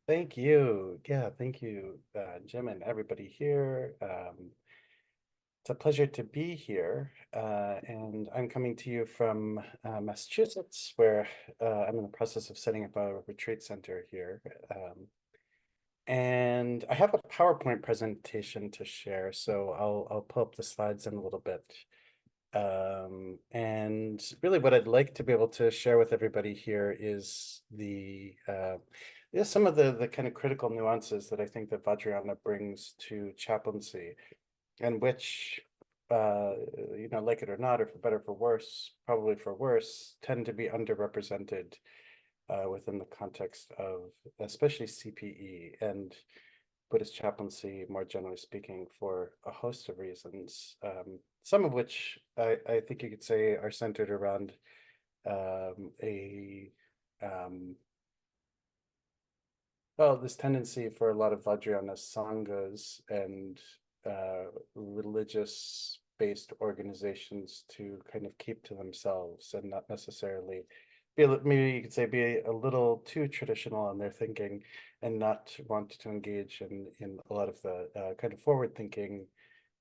Thank you. Yeah, thank you, Jim, and everybody here. It's a pleasure to be here. And I'm coming to you from Massachusetts, where I'm in the process of setting up a retreat center here. And I have a PowerPoint presentation to share, so I'll pull up the slides in a little bit. And really what I'd like to be able to share with everybody here is some of the kind of critical nuances that I think that Vajrayana brings to chaplaincy, and which, like it or not, or for better or for worse, probably for worse, tend to be underrepresented within the context of especially CPE and Buddhist chaplaincy, more generally speaking, for a host of reasons, some of which I think you could say are centered around a this tendency for a lot of Vajrayana sanghas and religious-based organizations to kind of keep to themselves and not necessarily maybe you could say be a little too traditional in their thinking and not want to engage in a lot of the kind of forward-thinking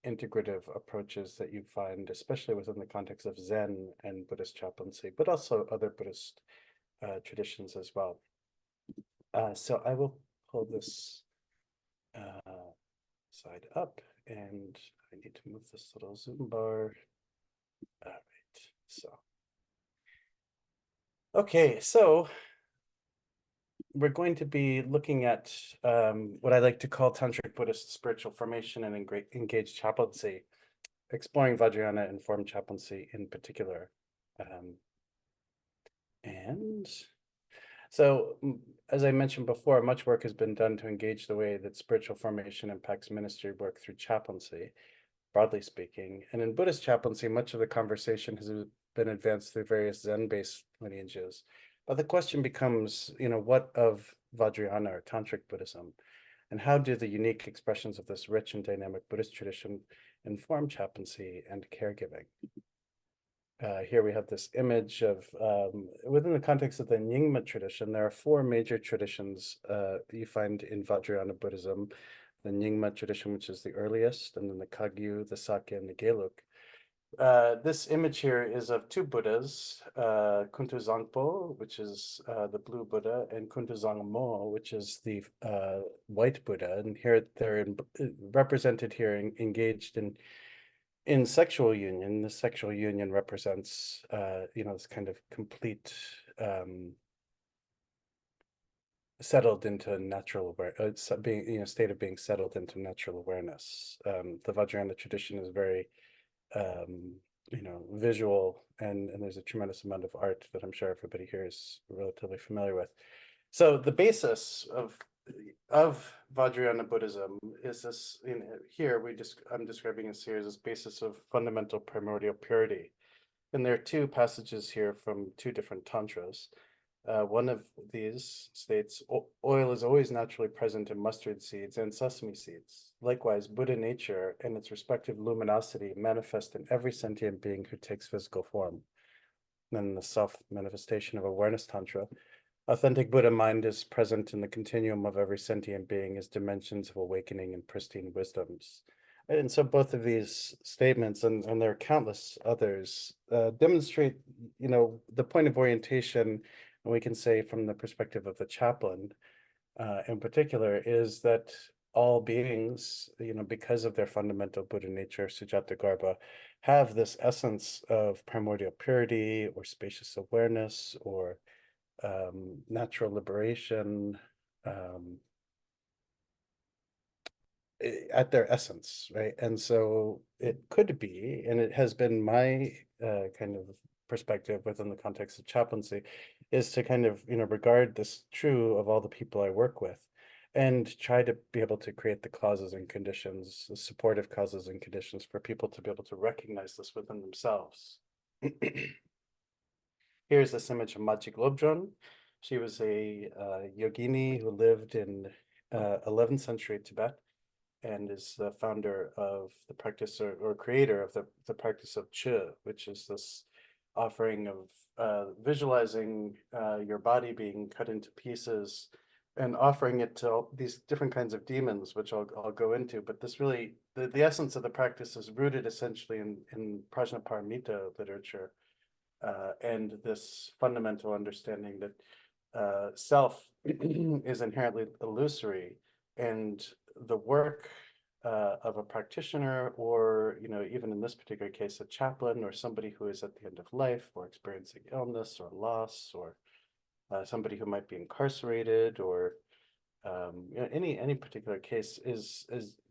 integrative approaches that you find, especially within the context of Zen and Buddhist chaplaincy, but also other Buddhist traditions as well. So I will pull this side up, and I need to move this little zoom bar. All right, so. Okay, so we're going to be looking at what I like to call Tantric Buddhist spiritual formation and engaged chaplaincy, exploring Vajrayana-Informed chaplaincy in particular. And so, as I mentioned before, much work has been done to engage the way that spiritual formation impacts ministry work through chaplaincy, broadly speaking. And in Buddhist chaplaincy, much of the conversation has been advanced through various Zen-based lineages. But the question becomes, what of Vajrayana or Tantric Buddhism? And how do the unique expressions of this rich and dynamic Buddhist tradition inform chaplaincy and caregiving? Here we have this image of, within the context of the Nyingma tradition, there are four major traditions you find in Vajrayana Buddhism. The Nyingma tradition, which is the earliest, and then the Kagyu, the Sakya, and the Gelug. This image here is of two Buddhas, Kuntuzangpo, which is the blue Buddha, and Kuntuzangmo, which is the white Buddha. And here they're represented here, engaged in sexual union. The sexual union represents, this kind of complete settled into natural awareness, being, state of being settled into natural awareness. The Vajrayana tradition is very, visual, and there's a tremendous amount of art that I'm sure everybody here is relatively familiar with. So the basis of Vajrayana Buddhism is this, here I'm describing this here as this basis of fundamental primordial purity. And there are two passages here from two different tantras. One of these states, oil is always naturally present in mustard seeds and sesame seeds. Likewise, Buddha nature and its respective luminosity manifest in every sentient being who takes physical form. Then the self-manifestation of awareness tantra. Authentic Buddha mind is present in the continuum of every sentient being as dimensions of awakening and pristine wisdoms. And so both of these statements, and there are countless others, demonstrate, the point of orientation, and we can say from the perspective of the chaplain in particular, is that all beings, because of their fundamental Buddha nature, Sujata Garbha, have this essence of primordial purity or spacious awareness or natural liberation, at their essence, right? And so it could be, and it has been my kind of perspective within the context of chaplaincy, is to kind of, regard this true of all the people I work with and try to be able to create the causes and conditions, the supportive causes and conditions for people to be able to recognize this within themselves. Here's this image of Maji Globdron. She was a yogini who lived in 11th century Tibet and is the founder of the practice or creator of the practice of Chi, which is this offering of visualizing your body being cut into pieces and offering it to all these different kinds of demons, which I'll go into. But this really, the essence of the practice is rooted essentially in Prajnaparamita literature, and this fundamental understanding that self is inherently illusory, and the work of a practitioner, or even in this particular case, a chaplain or somebody who is at the end of life or experiencing illness or loss, or somebody who might be incarcerated, or any particular case is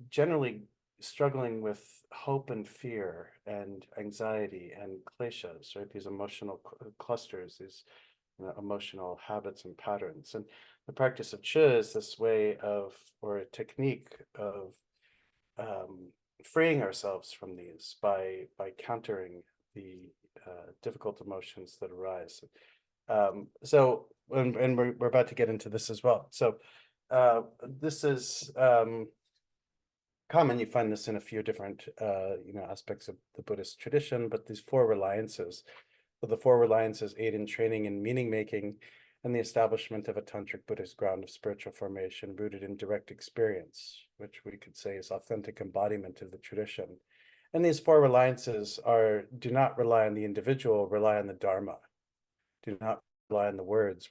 generally struggling with hope and fear and anxiety and kleshas, right? These emotional clusters, these emotional habits and patterns. And the practice of Chi is this way of, or a technique of freeing ourselves from these by countering the difficult emotions that arise. So, and we're about to get into this as well. So this is common. You find this in a few different aspects of the Buddhist tradition, but these four reliances. So the four reliances aid in training and meaning making, and the establishment of a Tantric Buddhist ground of spiritual formation rooted in direct experience, which we could say is authentic embodiment of the tradition. And these four reliances are: do not rely on the individual, rely on the Dharma. Do not rely on the words.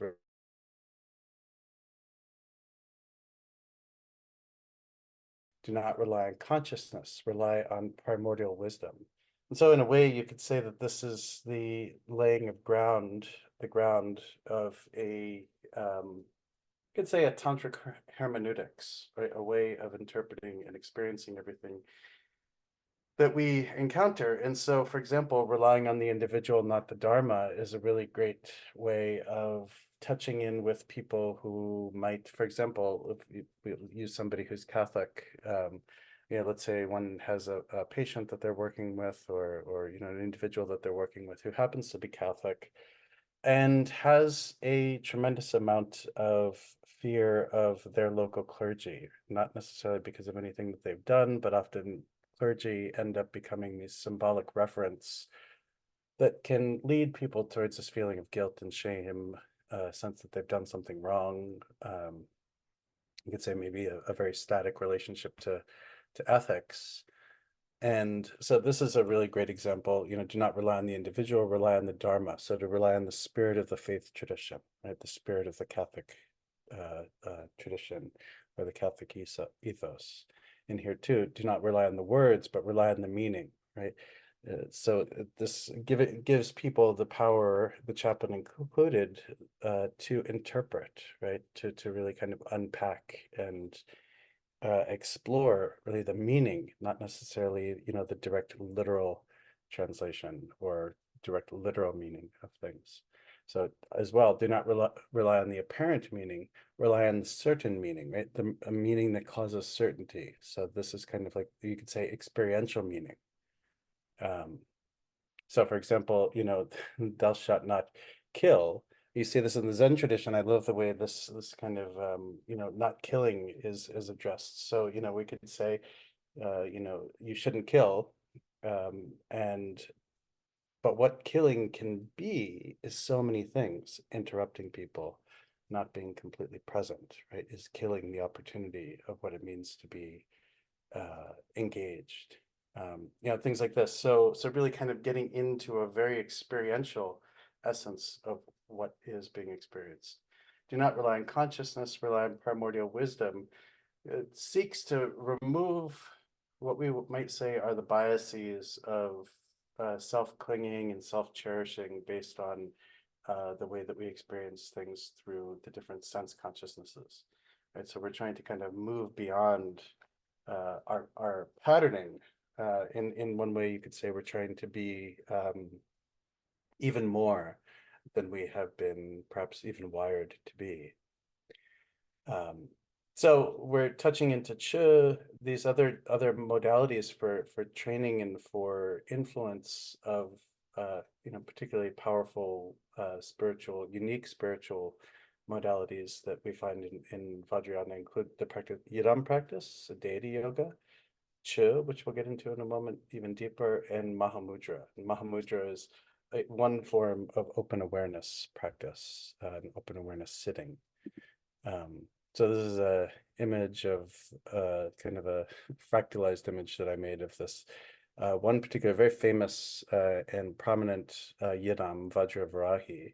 Do not rely on consciousness, rely on primordial wisdom. And so in a way, you could say that this is the laying of ground, the ground of a, you could say a tantric hermeneutics, right? A way of interpreting and experiencing everything that we encounter. And so, for example, relying on the individual, not the Dharma, is a really great way of touching in with people who might, for example, if we use somebody who's Catholic, let's say one has a patient that they're working with, or an individual that they're working with who happens to be Catholic and has a tremendous amount of fear of their local clergy, not necessarily because of anything that they've done, but often clergy end up becoming these symbolic reference that can lead people towards this feeling of guilt and shame, a sense that they've done something wrong. You could say maybe a very static relationship to ethics. And so this is a really great example. Do not rely on the individual, rely on the Dharma. So to rely on the spirit of the faith tradition, right? The spirit of the Catholic tradition, or the Catholic ethos. In here too, do not rely on the words, but rely on the meaning, right? So this gives people the power, the chaplain included, to interpret, right? To really kind of unpack and explore really the meaning, not necessarily, the direct literal translation or direct literal meaning of things. So as well, do not rely on the apparent meaning, rely on the certain meaning, right? A meaning that causes certainty. So this is kind of like, you could say, experiential meaning. So for example, thou shalt not kill. You see this in the Zen tradition. I love the way this kind of not killing is addressed. So we could say you shouldn't kill, but what killing can be is so many things. Interrupting people, not being completely present, right, is killing the opportunity of what it means to be engaged. Things like this. So really kind of getting into a very experiential essence of what is being experienced. Do not rely on consciousness, rely on primordial wisdom. It seeks to remove what we might say are the biases of self-clinging and self-cherishing based on the way that we experience things through the different sense consciousnesses. Right? So we're trying to kind of move beyond our patterning. In one way, you could say we're trying to be even more than we have been perhaps even wired to be. So we're touching into Chi, these other modalities for training and for influence of particularly powerful unique spiritual modalities that we find in Vajrayana include the Yidam practice, deity yoga, Chi, which we'll get into in a moment even deeper, and Mahamudra. And Mahamudra is one form of open awareness practice, an open awareness sitting. So this is a image of kind of a fractalized image that I made of this one particular very famous and prominent Yidam, Vajravarahi,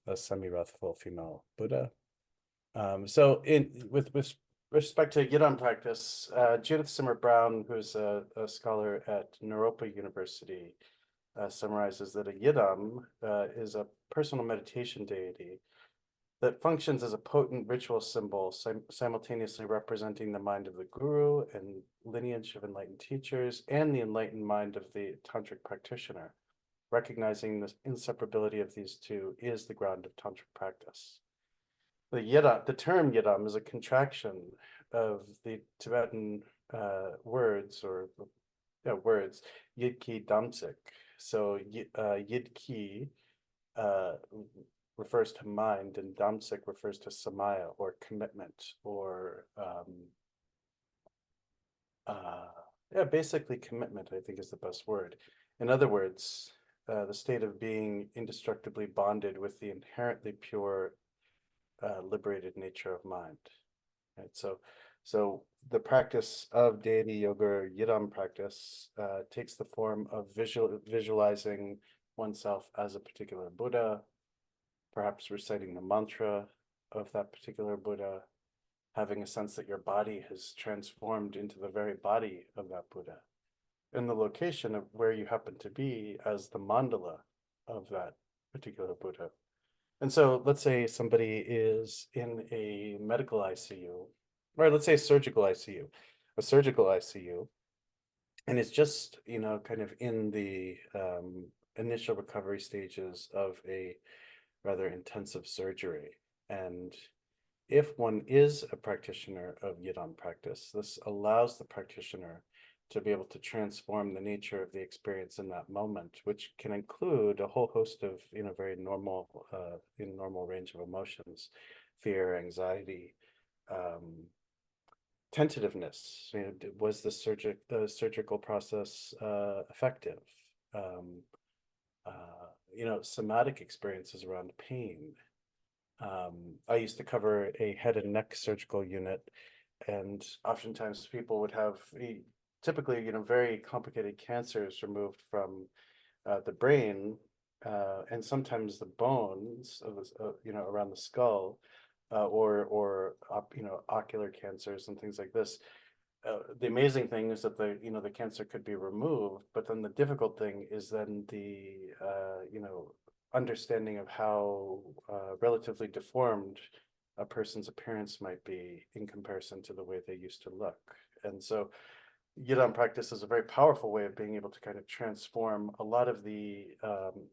a semi-wrathful female Buddha. So with respect to Yidam practice, Judith Simmer Brown, who's a scholar at Naropa University, summarizes that a Yidam is a personal meditation deity that functions as a potent ritual symbol, simultaneously representing the mind of the guru and lineage of enlightened teachers and the enlightened mind of the tantric practitioner. Recognizing the inseparability of these two is the ground of tantric practice. The term Yidam is a contraction of the Tibetan words words Yidki Damsik. So Yidki refers to mind, and Damsik refers to samaya or commitment, or basically commitment, I think is the best word. In other words, the state of being indestructibly bonded with the inherently pure, liberated nature of mind. Right. So the practice of deity yoga, or Yidam practice, takes the form of visualizing oneself as a particular Buddha, perhaps reciting the mantra of that particular Buddha, having a sense that your body has transformed into the very body of that Buddha, and the location of where you happen to be as the mandala of that particular Buddha. And so let's say somebody is in a medical ICU, or let's say a surgical ICU, and it's just, kind of in the initial recovery stages of a rather intensive surgery. And if one is a practitioner of Yidam practice, this allows the practitioner to be able to transform the nature of the experience in that moment, which can include a whole host of, very normal, normal range of emotions, fear, anxiety, tentativeness. Was the surgical process effective? Somatic experiences around pain. I used to cover a head and neck surgical unit, and oftentimes people would have typically, very complicated cancers removed from the brain, and sometimes the bones of around the skull, or ocular cancers and things like this. The amazing thing is that the cancer could be removed, but then the difficult thing is then the understanding of how relatively deformed a person's appearance might be in comparison to the way they used to look. And so Yidam practice is a very powerful way of being able to kind of transform a lot of the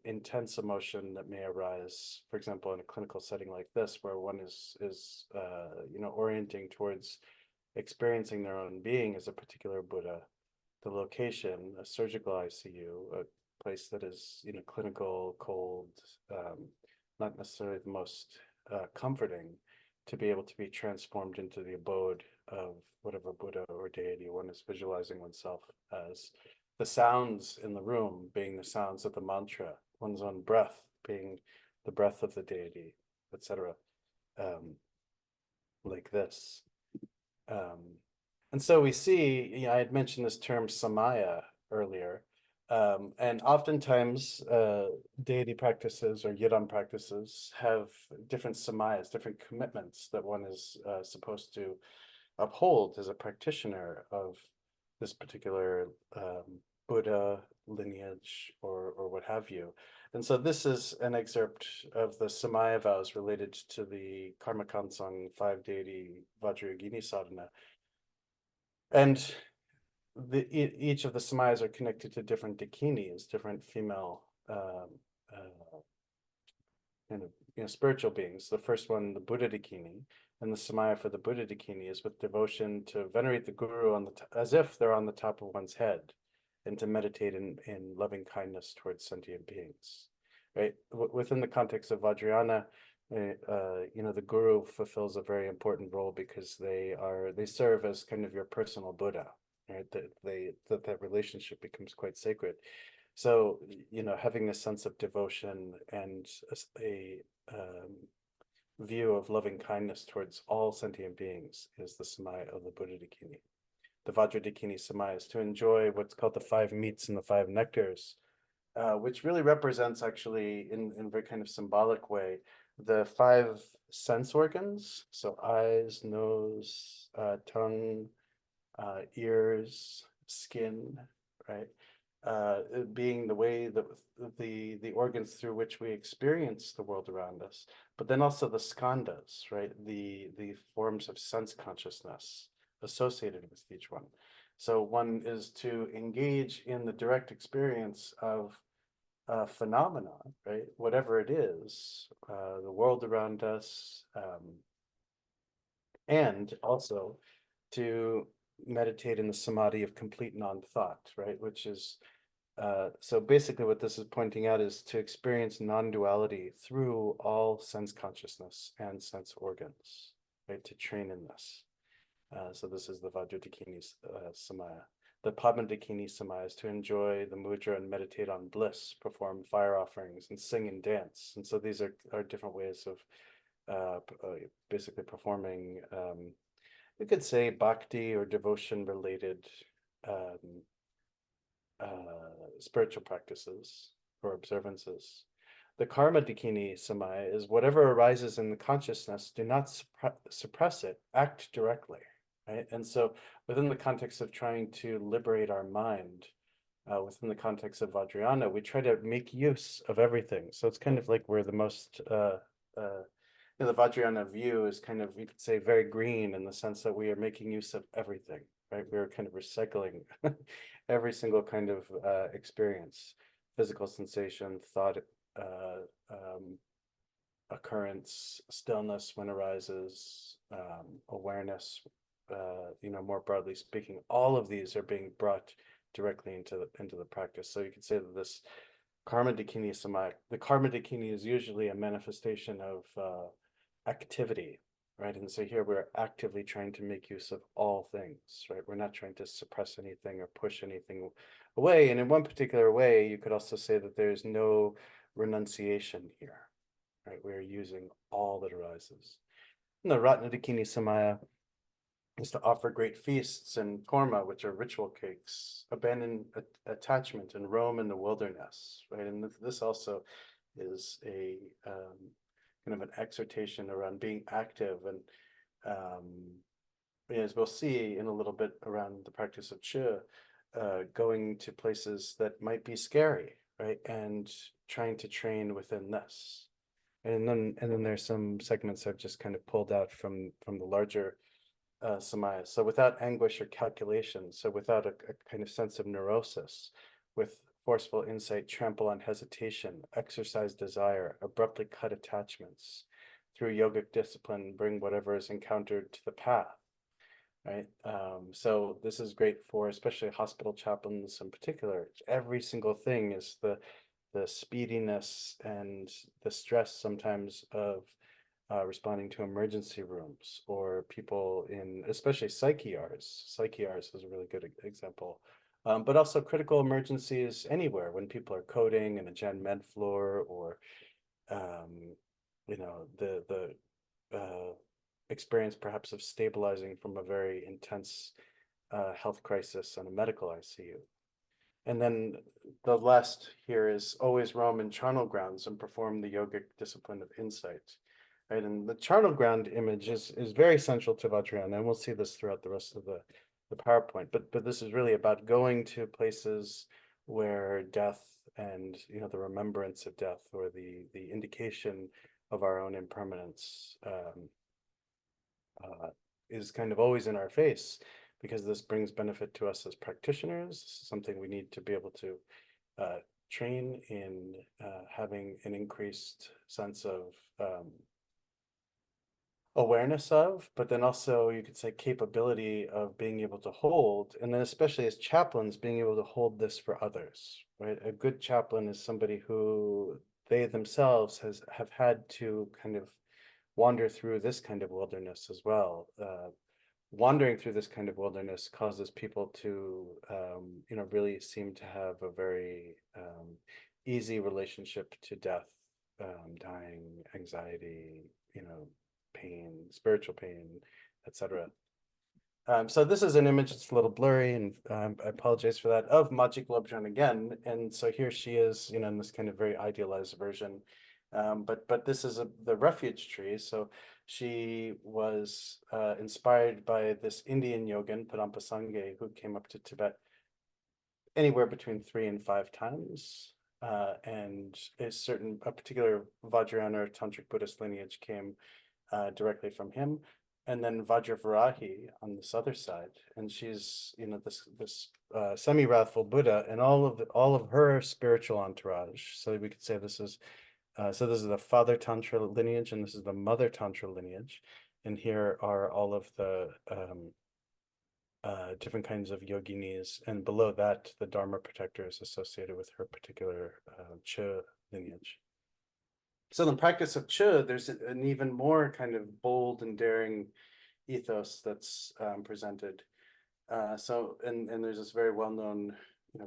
intense emotion that may arise, for example, in a clinical setting like this, where one is orienting towards experiencing their own being as a particular Buddha. The location, a surgical ICU, a place that is, clinical, cold, not necessarily the most comforting, to be able to be transformed into the abode of whatever Buddha or deity one is visualizing oneself as. The sounds in the room being the sounds of the mantra, one's own breath being the breath of the deity, etc. Like this. And so we see, I had mentioned this term samaya earlier, and oftentimes deity practices or Yidam practices have different samayas, different commitments that one is supposed to uphold as a practitioner of this particular Buddha lineage, or what have you. And so this is an excerpt of the Samaya vows related to the Karma Kansang 5-deity Vajrayogini sadhana. And each of the Samayas are connected to different dakinis, different female kind of spiritual beings. The first one, the Buddha dakini, and the Samaya for the Buddha dakini is with devotion to venerate the guru as if they're on the top of one's head, and to meditate in loving kindness towards sentient beings. Right? Within the context of Vajrayana, the guru fulfills a very important role, because they serve as kind of your personal Buddha, right? That relationship becomes quite sacred. So, having this sense of devotion and view of loving kindness towards all sentient beings is the Samaya of the Buddha Dakini. The Vajradakini Samaya is to enjoy what's called the 5 meats and the 5 nectars, which really represents actually in a very kind of symbolic way, the 5 sense organs. So eyes, nose, tongue, ears, skin, right? Being the way that the organs through which we experience the world around us, but then also the skandhas, right? The forms of sense consciousness associated with each one. So one is to engage in the direct experience of phenomena, right? Whatever it is, the world around us, and also to meditate in the samadhi of complete non-thought, right? Which is, so basically what this is pointing out is to experience non-duality through all sense consciousness and sense organs, right? To train in this. So this is the Vajradakini Samaya. The Padmadakini Samaya is to enjoy the mudra and meditate on bliss, perform fire offerings, and sing and dance. And so these are different ways of basically performing, you could say, bhakti or devotion related spiritual practices or observances. The Karma Dakini Samaya is whatever arises in the consciousness, do not suppress it, act directly, right? And so within the context of trying to liberate our mind, within the context of Vajrayana, we try to make use of everything. So it's kind of like we're the most, the Vajrayana view is kind of, you could say, very green in the sense that we are making use of everything, right? We're kind of recycling every single kind of experience, physical sensation, thought, occurrence, stillness when arises, awareness, more broadly speaking, all of these are being brought directly into the practice. So you could say that this Karma Dakini Samaya, the Karma Dakini is usually a manifestation of activity, right? And so here we're actively trying to make use of all things, right? We're not trying to suppress anything or push anything away. And in one particular way, you could also say that there's no renunciation here, right? We're using all that arises. And the Ratnadakini Samaya is to offer great feasts and korma, which are ritual cakes, abandon attachment and roam in the wilderness, right? And this also is a kind of an exhortation around being active, and as we'll see in a little bit around the practice of Chi, going to places that might be scary, right? And trying to train within this. And then there's some segments I've just kind of pulled out from the larger Samaya. So without anguish or calculation, so without a kind of sense of neurosis, with forceful insight, trample on hesitation, exercise desire, abruptly cut attachments. Through yogic discipline, bring whatever is encountered to the path, right? So this is great for especially hospital chaplains in particular. Every single thing is the speediness and the stress sometimes of responding to emergency rooms, or people in, especially psych-ERs. Psych-ERs is a really good example. But also critical emergencies anywhere, when people are coding in a gen med floor, or the experience perhaps of stabilizing from a very intense health crisis in a medical ICU. And then the last here is always roam in charnel grounds and perform the yogic discipline of insight. Right? And the charnel ground image is very central to Vajrayana, and we'll see this throughout the rest of the PowerPoint. But this is really about going to places where death and the remembrance of death, or the indication of our own impermanence, is kind of always in our face, because this brings benefit to us as practitioners, something we need to be able to train in, having an increased sense of awareness of, but then also you could say capability of being able to hold, and then especially as chaplains, being able to hold this for others, right? A good chaplain is somebody who they themselves have had to kind of wander through this kind of wilderness as well. Wandering through this kind of wilderness causes people to, really seem to have a very easy relationship to death, dying, anxiety, pain, spiritual pain, etc. So this is an image, it's a little blurry, and I apologize for that, of Maji Globjan again. And so here she is, in this kind of very idealized version. But this is the refuge tree. So she was inspired by this Indian yogin, Padampa Sangye, who came up to Tibet anywhere between 3 and 5 times. And a particular Vajrayana or Tantric Buddhist lineage came directly from him. And then Vajravarahi on this other side, and she's this semi-wrathful Buddha, and all of her spiritual entourage. So we could say this is the father Tantra lineage, and this is the mother Tantra lineage, and here are all of the different kinds of yoginis, and below that the Dharma protectors associated with her particular Che lineage. So in the practice of Che, there's an even more kind of bold and daring ethos that's presented. And there's this very well-known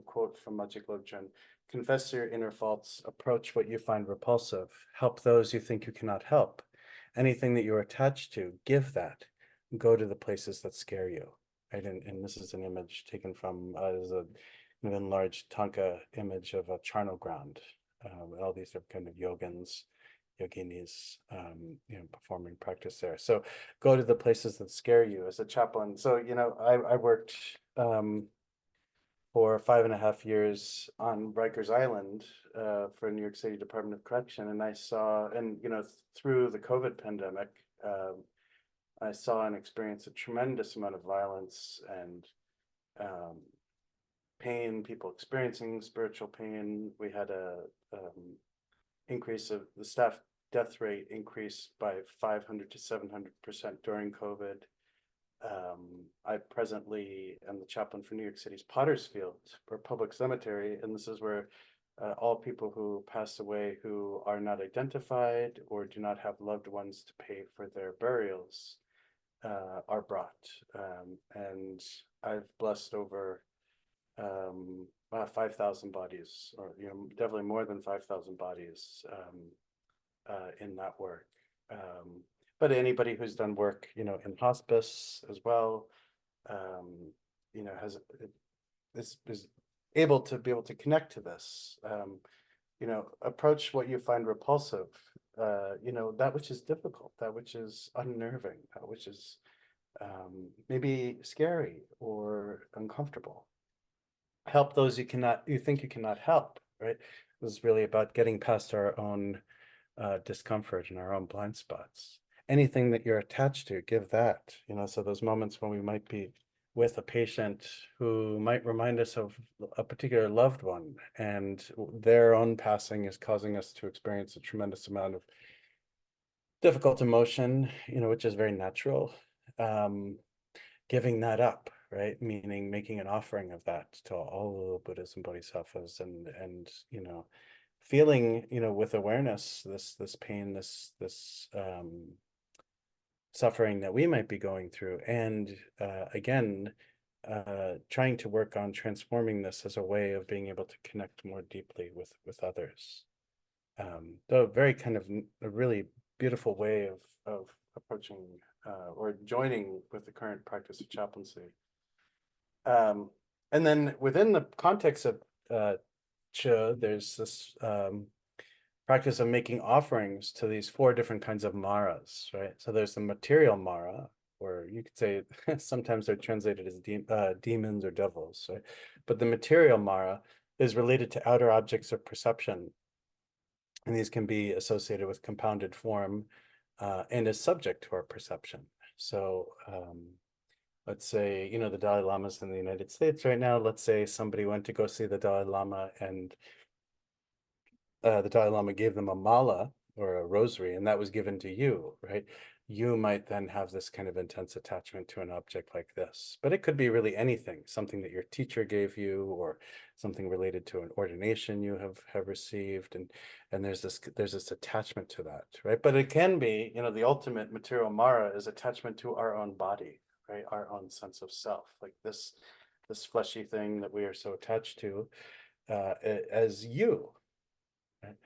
quote from Maji Globjan: "Confess your inner faults, approach what you find repulsive, help those you think you cannot help. Anything that you're attached to, give that. Go to the places that scare you." Right, and this is an image taken from an enlarged Tanka image of a charnel ground. All these are kind of yoginis, performing practice there. So go to the places that scare you as a chaplain. So, I worked for 5.5 years on Rikers Island for New York City Department of Correction. And I saw, through the COVID pandemic, I saw and experienced a tremendous amount of violence and pain, people experiencing spiritual pain. We had a increase of the staff death rate increased by 500 to 700% during COVID. I presently am the chaplain for New York City's Potter's Field, or public cemetery, and this is where all people who pass away who are not identified or do not have loved ones to pay for their burials are brought. And I've blessed over 5,000 bodies, or definitely more than 5,000 bodies in that work. But anybody who's done work, in hospice as well, is able to connect to this. Approach what you find repulsive. That which is difficult, that which is unnerving, that which is maybe scary or uncomfortable. Help those you think you cannot help. Right? This is really about getting past our own discomfort and our own blind spots. Anything that you're attached to, give that. So those moments when we might be with a patient who might remind us of a particular loved one, and their own passing is causing us to experience a tremendous amount of difficult emotion, which is very natural. Giving that up, right? Meaning making an offering of that to all the Buddhas and Bodhisattvas, and feeling, with awareness, this pain, this suffering that we might be going through, and again, trying to work on transforming this as a way of being able to connect more deeply with others. So very kind of a really beautiful way of approaching or joining with the current practice of chaplaincy. And then within the context of Che, there's this practice of making offerings to these 4 different kinds of maras, right? So there's the material mara, or you could say sometimes they're translated as demons or devils, right? But the material mara is related to outer objects of perception, and these can be associated with compounded form and is subject to our perception. So let's say, the Dalai Lama's in the United States right now. Let's say somebody went to go see the Dalai Lama, and the Dalai Lama gave them a mala or a rosary, and that was given to you, right? You might then have this kind of intense attachment to an object like this, but it could be really anything, something that your teacher gave you, or something related to an ordination you have received, and there's this attachment to that, right? But it can be, the ultimate material mara is attachment to our own body, right? Our own sense of self, like this fleshy thing that we are so attached to as you. Right?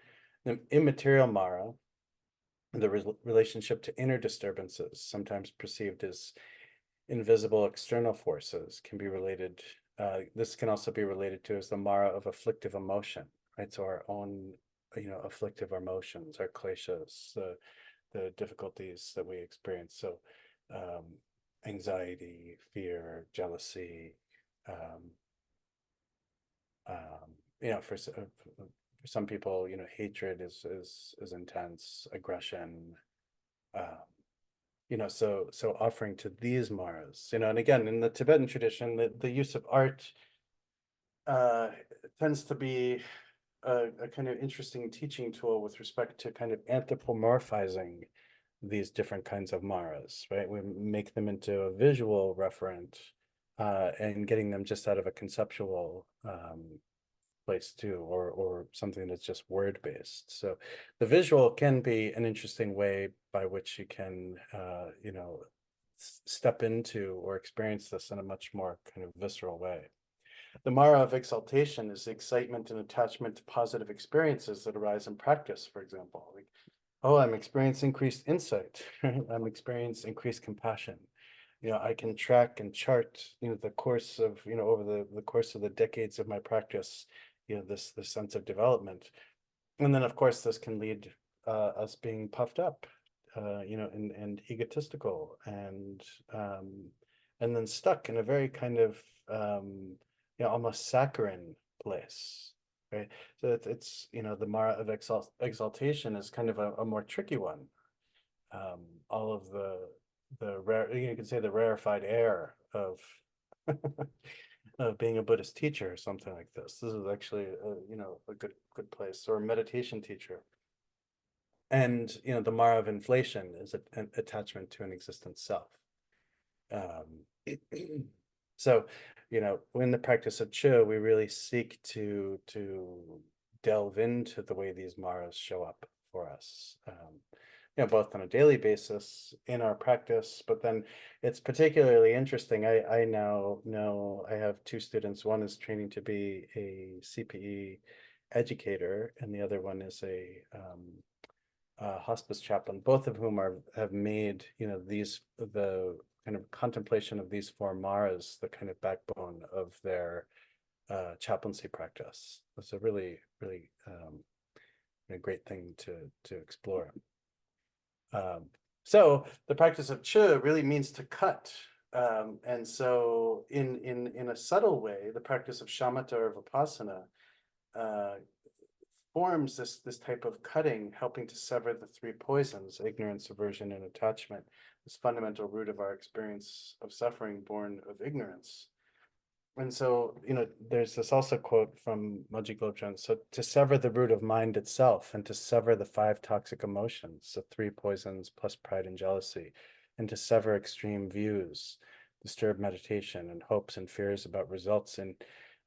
The immaterial Mara, the relationship to inner disturbances, sometimes perceived as invisible external forces, can be related. This can also be related to as the Mara of afflictive emotion, right? So our own, afflictive emotions, our kleshas, the difficulties that we experience. So anxiety, fear, jealousy, um, for some people, hatred is intense, aggression, so offering to these Maras, and again, in the Tibetan tradition, the use of art tends to be a kind of interesting teaching tool with respect to kind of anthropomorphizing these different kinds of Maras, right? We make them into a visual referent and getting them just out of a conceptual place too, or something that's just word based. So the visual can be an interesting way by which you can, step into or experience this in a much more kind of visceral way. The Mara of exaltation is the excitement and attachment to positive experiences that arise in practice, for example. Like, oh, I'm experiencing increased insight. I'm experiencing increased compassion. I can track and chart, the course of, over the course of the decades of my practice, this sense of development. And then, of course, this can lead us being puffed up, and egotistical, and then stuck in a very kind of, almost saccharine place, right? So it's the Mara of exaltation is kind of a more tricky one. All of the rare, you can say the rarefied air of of being a Buddhist teacher or something like this. This is actually a good place, or a meditation teacher. And the Mara of inflation is an attachment to an existent self. So, in the practice of Chi, we really seek to delve into the way these Maras show up for us. Both on a daily basis in our practice, but then it's particularly interesting. I now know I have two students. One is training to be a CPE educator, and the other one is a hospice chaplain. Both of whom have made the kind of contemplation of these four Maras the kind of backbone of their chaplaincy practice. It's a really, really a great thing to explore. So the practice of Chi really means to cut. And so in a subtle way, the practice of shamatha or vipassana forms this type of cutting, helping to sever the three poisons: ignorance, aversion, and attachment, this fundamental root of our experience of suffering born of ignorance. And so, there's this also quote from Moji Globchen. So to sever the root of mind itself, and to sever the five toxic emotions, the three poisons plus pride and jealousy, and to sever extreme views, disturb meditation, and hopes and fears about results in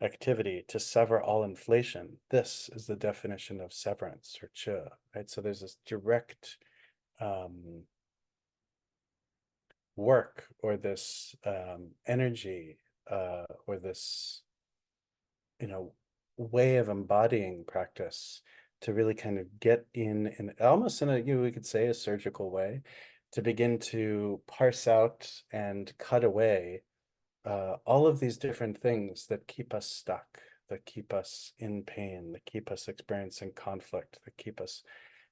activity, to sever all inflation. This is the definition of severance, or Chi, right? So there's this direct work, or this energy, or this way of embodying practice to really kind of get in almost in a, we could say, a surgical way, to begin to parse out and cut away all of these different things that keep us stuck, that keep us in pain, that keep us experiencing conflict, that keep us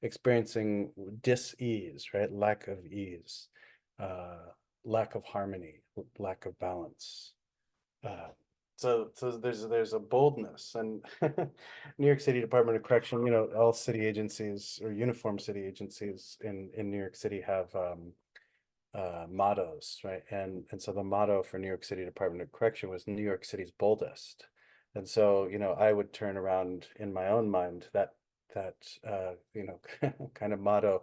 experiencing dis-ease, right? Lack of ease, lack of harmony, lack of balance. So there's a boldness, and New York City Department of Correction, all city agencies or uniform city agencies in New York City have mottos, right? And so the motto for New York City Department of Correction was New York City's boldest. And so, I would turn around in my own mind that kind of motto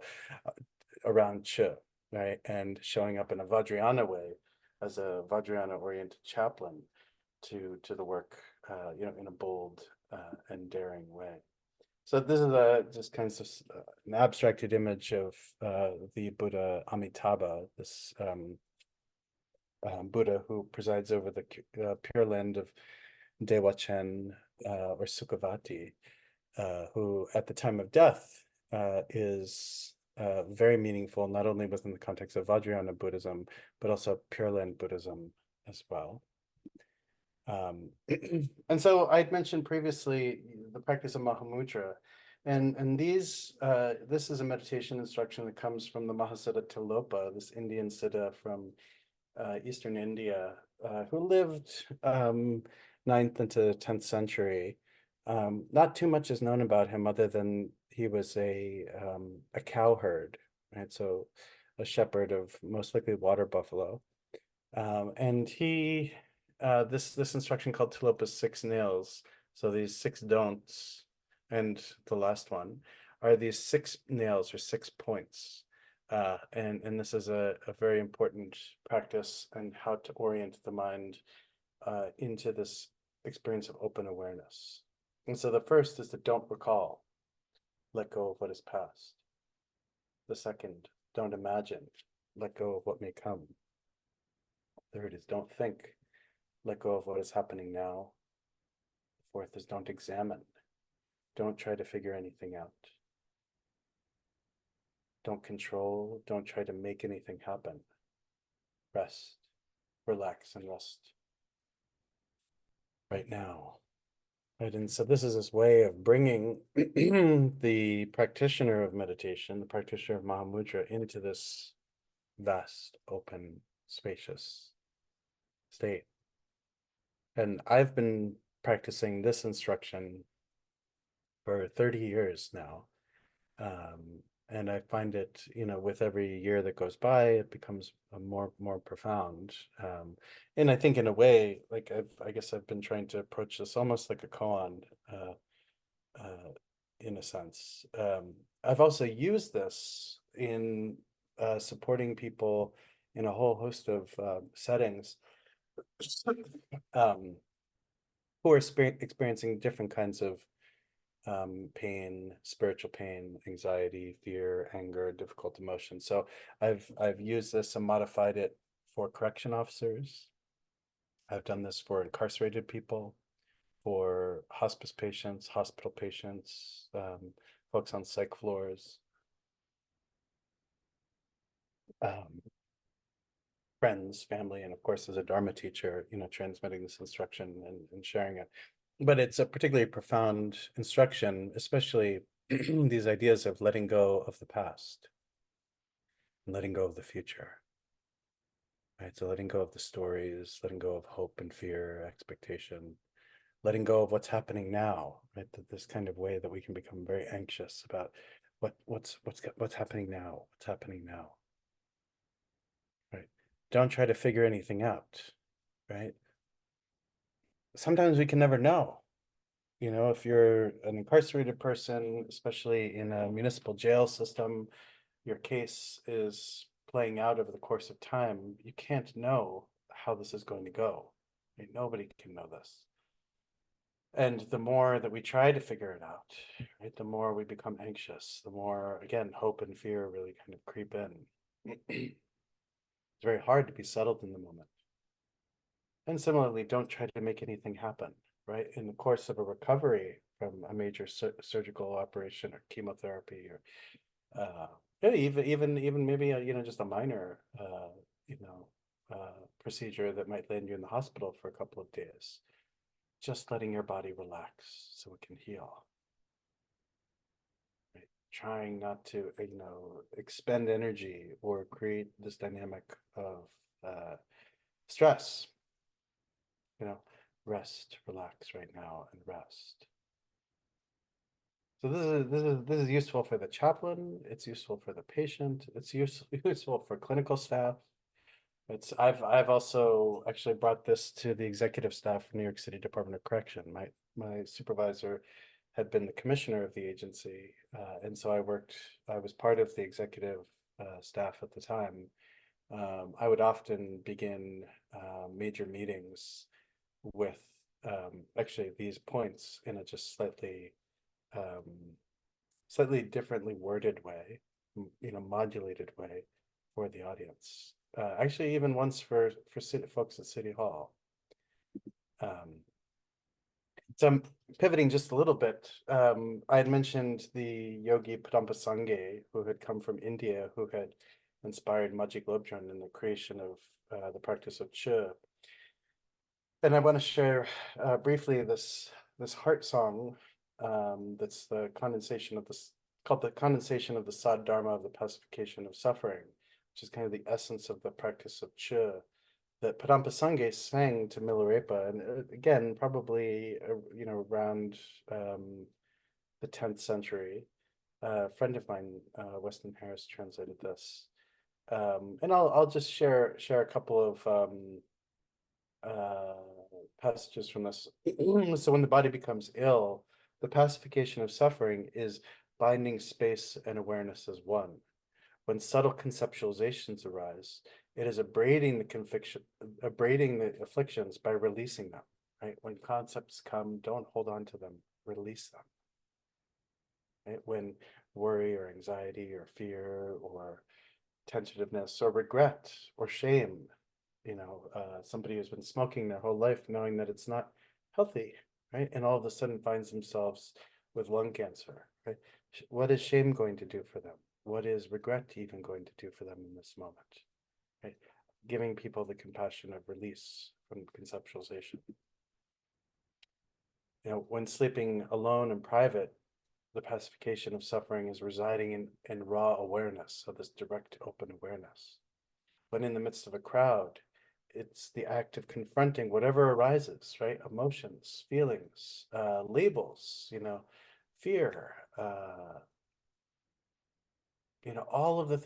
around Chi, right? And showing up in a Vajrayana way, as a Vajrayana oriented chaplain to the work, in a bold and daring way. So this is just kind of an abstracted image of the Buddha Amitabha, this Buddha who presides over the Pure Land of Dewachen or Sukhavati. who at the time of death is very meaningful, not only within the context of Vajrayana Buddhism, but also Pure Land Buddhism as well. And so I'd mentioned previously the practice of Mahamudra, and this is a meditation instruction that comes from the Mahasiddha Tilopa, this Indian Siddha from Eastern India, who lived 9th into 10th century. Not too much is known about him other than he was a cowherd, right? So a shepherd of most likely water buffalo. And he this instruction called Tilopa's 6 nails. So these 6 don'ts, and the last one are these 6 nails or 6 points. And this is a very important practice and how to orient the mind into this experience of open awareness. And so the first is to don't recall, let go of what is past. The second, don't imagine, let go of what may come. Third is don't think, let go of what is happening now. Fourth is don't examine, don't try to figure anything out. Don't control, don't try to make anything happen. Rest, relax, and rest right now. Right, and so this is this way of bringing the practitioner of meditation, the practitioner of Mahamudra, into this vast, open, spacious state. And I've been practicing this instruction for 30 years now. And I find it, with every year that goes by, it becomes more profound. And I think in a way, like I guess I've been trying to approach this almost like a koan, in a sense. I've also used this in supporting people in a whole host of settings who are experiencing different kinds of pain, spiritual pain, anxiety, fear, anger, difficult emotions. So I've used this and modified it for correction officers. I've done this for incarcerated people, for hospice patients, hospital patients, folks on psych floors, friends, family, and of course, as a Dharma teacher, transmitting this instruction and sharing it. But it's a particularly profound instruction, especially these ideas of letting go of the past and letting go of the future. Right? So letting go of the stories, letting go of hope and fear, expectation, letting go of what's happening now, right? This kind of way that we can become very anxious about what's happening now, what's happening now. Right? Don't try to figure anything out, right? Sometimes we can never know. If you're an incarcerated person, especially in a municipal jail system, your case is playing out over the course of time. You can't know how this is going to go. Right? Nobody can know this. And the more that we try to figure it out, right, the more we become anxious, the more, again, hope and fear really kind of creep in. It's very hard to be settled in the moment. And similarly, don't try to make anything happen, right? In the course of a recovery from a major surgical operation or chemotherapy or even maybe just a minor procedure that might land you in the hospital for a couple of days, just letting your body relax so it can heal. Right? Trying not to expend energy or create this dynamic of stress. Rest, relax right now, and rest. So this is useful for the chaplain. It's useful for the patient. It's useful for clinical staff. I've also actually brought this to the executive staff of New York City Department of Correction. My supervisor had been the commissioner of the agency, and so I was part of the executive staff at the time. I would often begin major meetings with actually these points in a just slightly differently worded way, modulated way for the audience. Actually, even once for folks at City Hall. So I'm pivoting just a little bit. I had mentioned the yogi Padampa Sangye, who had come from India, who had inspired Maji Globdran in the creation of the practice of Chi. And I want to share briefly this heart song that's the condensation of this, called the condensation of the Sad Dharma of the pacification of suffering, which is kind of the essence of the practice of Chi that Padampa Sangye sang to Milarepa, and again, probably around the 10th century. A friend of mine, Weston Harris, translated this, and I'll just share a couple of passages from this. So when the body becomes ill, the pacification of suffering is binding space and awareness as one. When subtle conceptualizations arise, it is abrading the afflictions by releasing them, right? When concepts come, don't hold on to them, release them. Right? When worry or anxiety or fear or tentativeness or regret or shame, somebody who's been smoking their whole life knowing that it's not healthy, right? And all of a sudden finds themselves with lung cancer, right? What is shame going to do for them? What is regret even going to do for them in this moment? Right? Giving people the compassion of release from conceptualization. When sleeping alone in private, the pacification of suffering is residing in raw awareness, so this direct, open awareness. When in the midst of a crowd, it's the act of confronting whatever arises, right? Emotions, feelings, labels, fear, all of the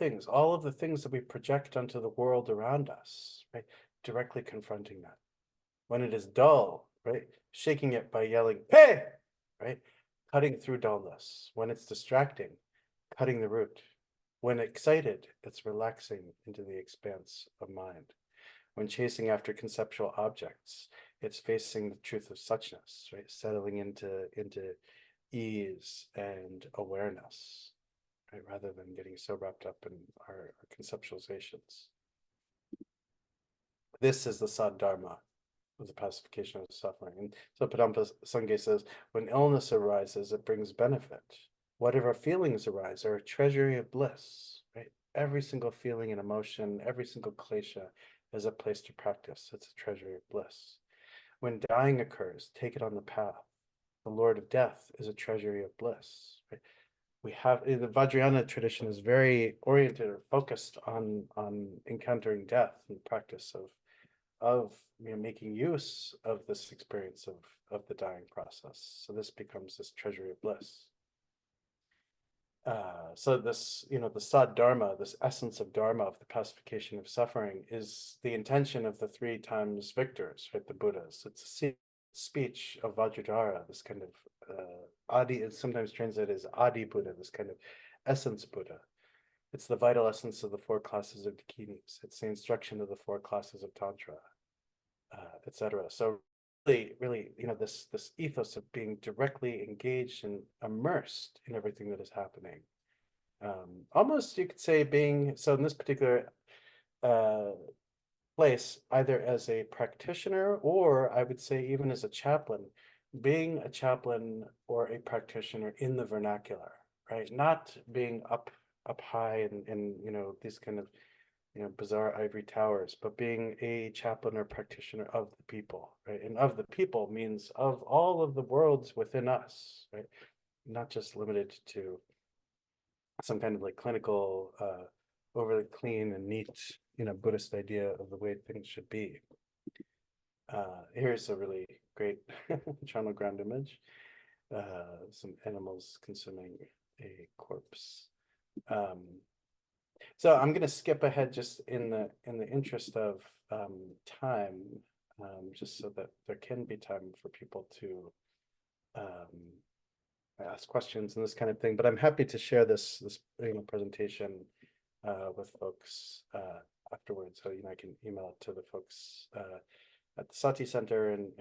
things that we project onto the world around us, right? Directly confronting that. When it is dull, right? Shaking it by yelling, "Hey!" Right? Cutting through dullness. When it's distracting, cutting the root. When excited, it's relaxing into the expanse of mind. When chasing after conceptual objects, it's facing the truth of suchness, right? Settling into ease and awareness, right? Rather than getting so wrapped up in our conceptualizations. This is the Sad Dharma of the pacification of suffering. And so Padampa Sangye says, when illness arises, it brings benefit. Whatever feelings arise are a treasury of bliss, right? Every single feeling and emotion, every single klesha is a place to practice. It's a treasury of bliss. When dying occurs, take it on the path. The Lord of Death is a treasury of bliss, right? We have, the Vajrayana tradition is very oriented or focused on encountering death and the practice of making use of this experience of the dying process. So this becomes this treasury of bliss. So this, the Sad Dharma, this essence of Dharma, of the pacification of suffering, is the intention of the 3 times victors, right? The Buddhas. It's a speech of Vajradhara, this kind of Adi, it's sometimes translated as Adi Buddha, this kind of essence Buddha. It's the vital essence of the 4 classes of dakinis. It's the instruction of the 4 classes of Tantra, etc. So really, this ethos of being directly engaged and immersed in everything that is happening. Almost you could say being, so in this particular place, either as a practitioner or I would say even as a chaplain, being a chaplain or a practitioner in the vernacular, right? Not being up high and these kind of bizarre ivory towers, but being a chaplain or practitioner of the people, right? And of the people means of all of the worlds within us, right? Not just limited to some kind of like clinical, overly clean and neat, Buddhist idea of the way things should be. Here's a really great charnel ground image. Some animals consuming a corpse. So I'm going to skip ahead just in the interest of time, just so that there can be time for people to ask questions and this kind of thing. But I'm happy to share this presentation with folks afterwards. So I can email it to the folks at the Sati Center, and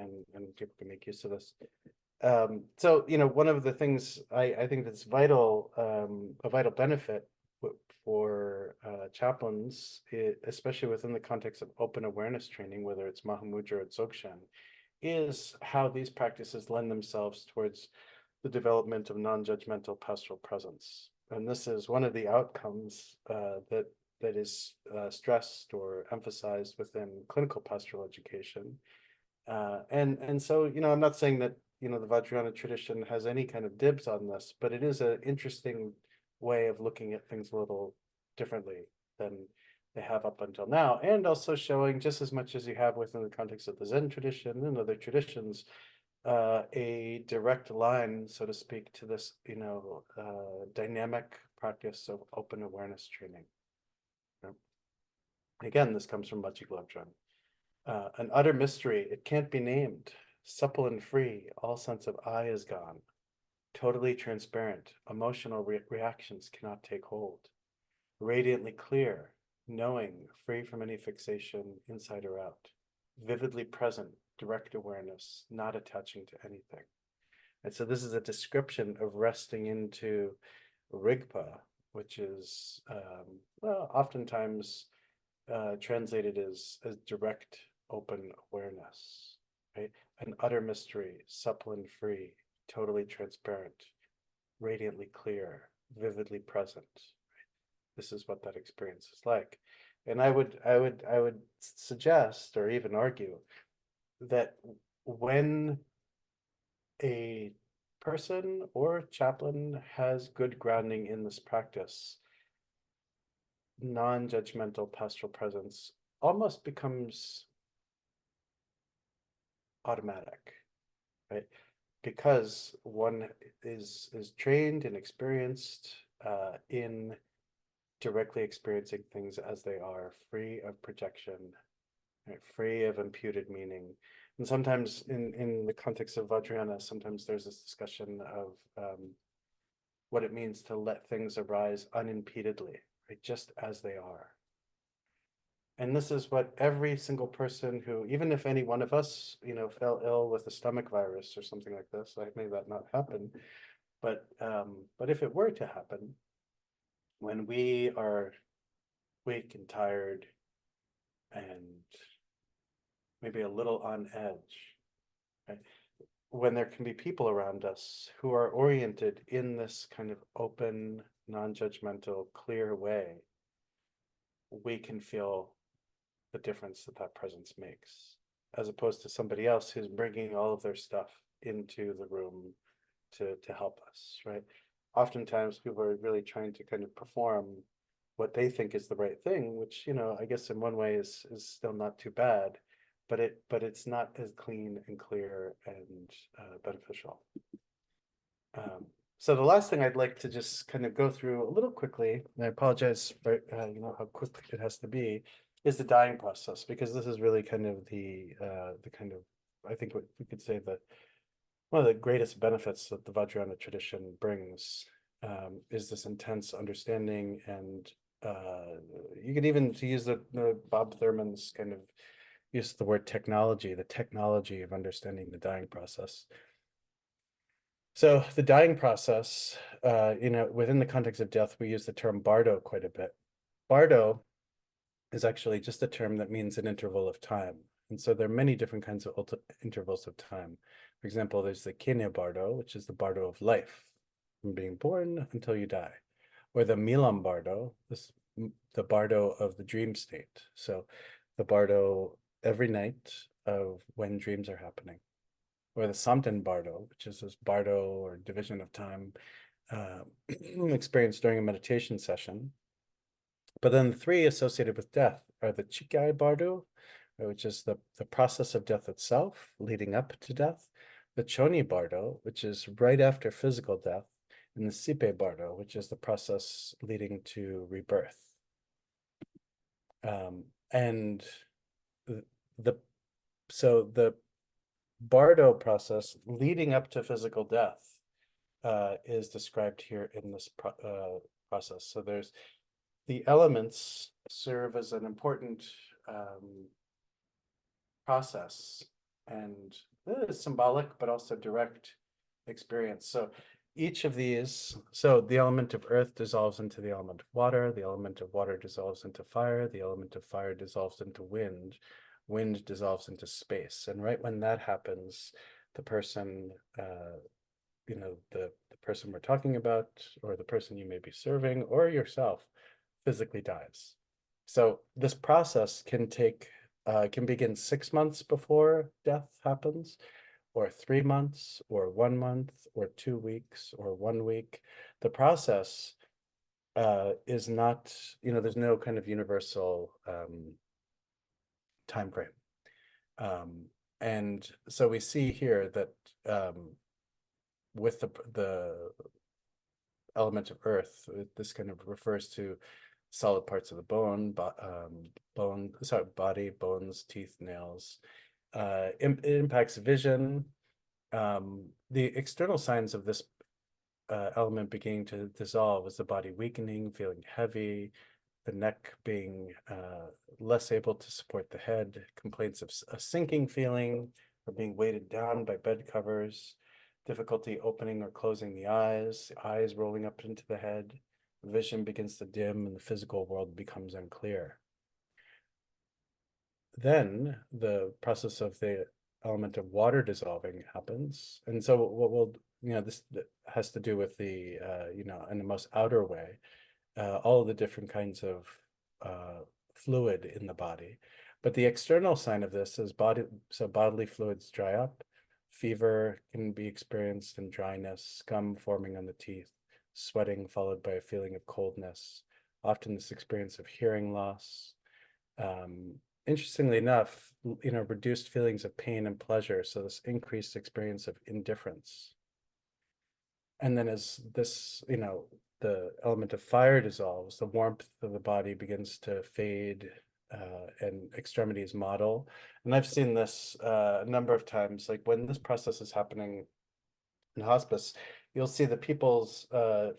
people can make use of this. So one of the things I think that's vital, a vital benefit for chaplains, especially within the context of open awareness training, whether it's Mahamudra or Dzogchen, is how these practices lend themselves towards the development of non-judgmental pastoral presence. And this is one of the outcomes that is stressed or emphasized within clinical pastoral education. And so, I'm not saying that, the Vajrayana tradition has any kind of dibs on this, but it is an interesting way of looking at things a little differently than they have up until now, and also showing, just as much as you have within the context of the Zen tradition and other traditions, a direct line, so to speak, to this, dynamic practice of open awareness training. Again, this comes from Machi Globchen. An utter mystery, it can't be named. Supple and free, all sense of I is gone. Totally transparent, emotional reactions cannot take hold. Radiantly clear, knowing, free from any fixation, inside or out. Vividly present, direct awareness, not attaching to anything. And so this is a description of resting into Rigpa, which is, oftentimes translated as direct open awareness, right? An utter mystery, supple and free, totally transparent, radiantly clear, vividly present. Right? This is what that experience is like. And I would suggest, or even argue, that when a person or chaplain has good grounding in this practice, non-judgmental pastoral presence almost becomes automatic, right? Because one is trained and experienced in directly experiencing things as they are, free of projection, right? Free of imputed meaning. And sometimes in the context of Vajrayana, sometimes there's this discussion of what it means to let things arise unimpededly, right? Just as they are. And this is what every single person who, even if any one of us, fell ill with a stomach virus or something like this, like may that not happen, but if it were to happen, when we are weak and tired and maybe a little on edge, right? When there can be people around us who are oriented in this kind of open, non-judgmental, clear way, we can feel the difference that presence makes, as opposed to somebody else who's bringing all of their stuff into the room to help us, right? Oftentimes people are really trying to kind of perform what they think is the right thing, which, I guess in one way is still not too bad, but it's not as clean and clear and beneficial. So the last thing I'd like to just kind of go through a little quickly, and I apologize for how quick it has to be, is the dying process, because this is really kind of the kind of, I think what we could say that one of the greatest benefits that the Vajrayana tradition brings is this intense understanding, and you could even use the Bob Thurman's kind of use of the word technology, the technology of understanding the dying process. So the dying process, within the context of death, we use the term bardo quite a bit. Bardo is actually just a term that means an interval of time. And so there are many different kinds of intervals of time. For example, there's the Kenya bardo, which is the bardo of life, from being born until you die. Or the Milam bardo, the bardo of the dream state. So the bardo every night of when dreams are happening. Or the Samten bardo, which is this bardo or division of time experienced during a meditation session. But then the three associated with death are the Chikai bardo, which is the process of death itself, leading up to death, the Choni bardo, which is right after physical death, and the Sipe bardo, which is the process leading to rebirth. And so the bardo process leading up to physical death is described here in this process. So there's the elements serve as an important process, and it is symbolic but also direct experience. So each of these, so the element of earth dissolves into the element of water, the element of water dissolves into fire, the element of fire dissolves into wind, wind dissolves into space. And right when that happens, the person, the person we're talking about, or the person you may be serving, or yourself, physically dies. So this process can begin 6 months before death happens, or 3 months, or 1 month, or 2 weeks, or 1 week. The process is not, there's no kind of universal time frame. And so we see here that with the element of earth, this kind of refers to solid parts of the body, bones, teeth, nails. It impacts vision. The external signs of this element beginning to dissolve is the body weakening, feeling heavy, the neck being less able to support the head, complaints of a sinking feeling or being weighted down by bed covers, difficulty opening or closing the eyes rolling up into the head, vision begins to dim and the physical world becomes unclear. Then the process of the element of water dissolving happens. And so what we'll, this has to do with the, in the most outer way, all of the different kinds of fluid in the body. But the external sign of this is bodily fluids dry up, fever can be experienced, and dryness, scum forming on the teeth, sweating followed by a feeling of coldness, often this experience of hearing loss. Interestingly enough, reduced feelings of pain and pleasure, so this increased experience of indifference. And then as this, the element of fire dissolves, the warmth of the body begins to fade and extremities model. And I've seen this a number of times, like when this process is happening in hospice, you'll see the people's,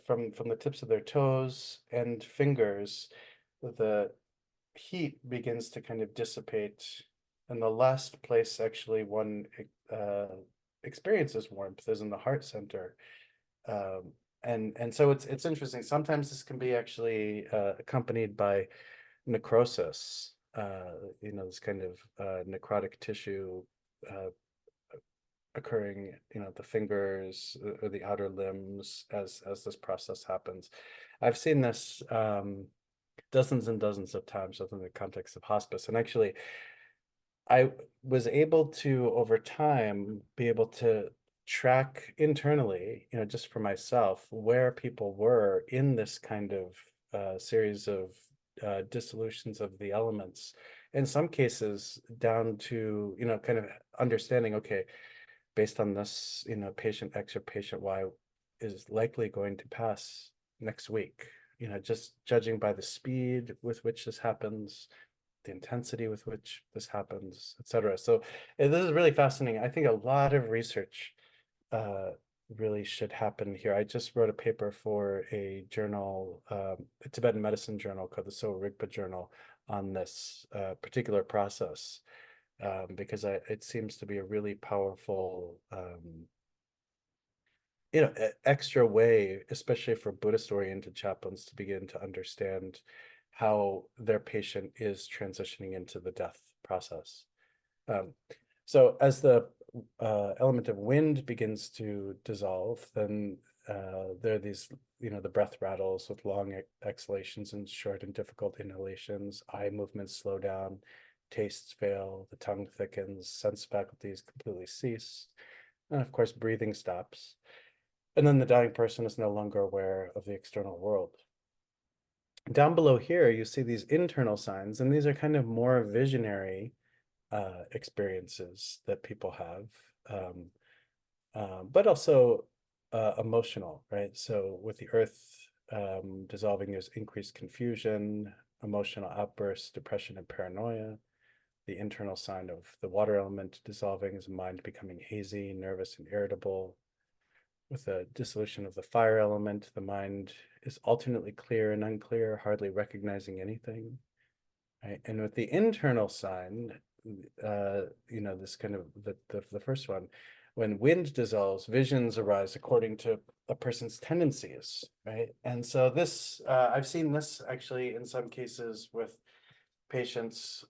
from the tips of their toes and fingers, the heat begins to kind of dissipate. And the last place actually one experiences warmth is in the heart center. And so it's interesting. Sometimes this can be actually accompanied by necrosis, this kind of necrotic tissue occurring, the fingers or the outer limbs as this process happens. I've seen this dozens and dozens of times within the context of hospice. And actually, I was able to, over time, be able to track internally, just for myself, where people were in this kind of series of dissolutions of the elements. In some cases, down to, kind of understanding, okay, based on this, patient X or patient Y is likely going to pass next week, just judging by the speed with which this happens, the intensity with which this happens, etc. So this is really fascinating. I think a lot of research really should happen here. I just wrote a paper for a journal, a Tibetan medicine journal called the So Rigpa Journal, on this particular process, because it seems to be a really powerful, extra way, especially for Buddhist-oriented chaplains, to begin to understand how their patient is transitioning into the death process. So as the element of wind begins to dissolve, then there are these, the breath rattles with long exhalations and short and difficult inhalations, eye movements slow down, tastes fail, the tongue thickens, sense faculties completely cease, and of course breathing stops. And then the dying person is no longer aware of the external world. Down below here, you see these internal signs, and these are kind of more visionary experiences that people have, but also emotional, right? So with the earth dissolving, there's increased confusion, emotional outbursts, depression, and paranoia. The internal sign of the water element dissolving is mind becoming hazy, nervous, and irritable. With the dissolution of the fire element, the mind is alternately clear and unclear, hardly recognizing anything. Right? And with the internal sign, this kind of the first one, when wind dissolves, visions arise according to a person's tendencies, right? And so this, I've seen this actually in some cases with patients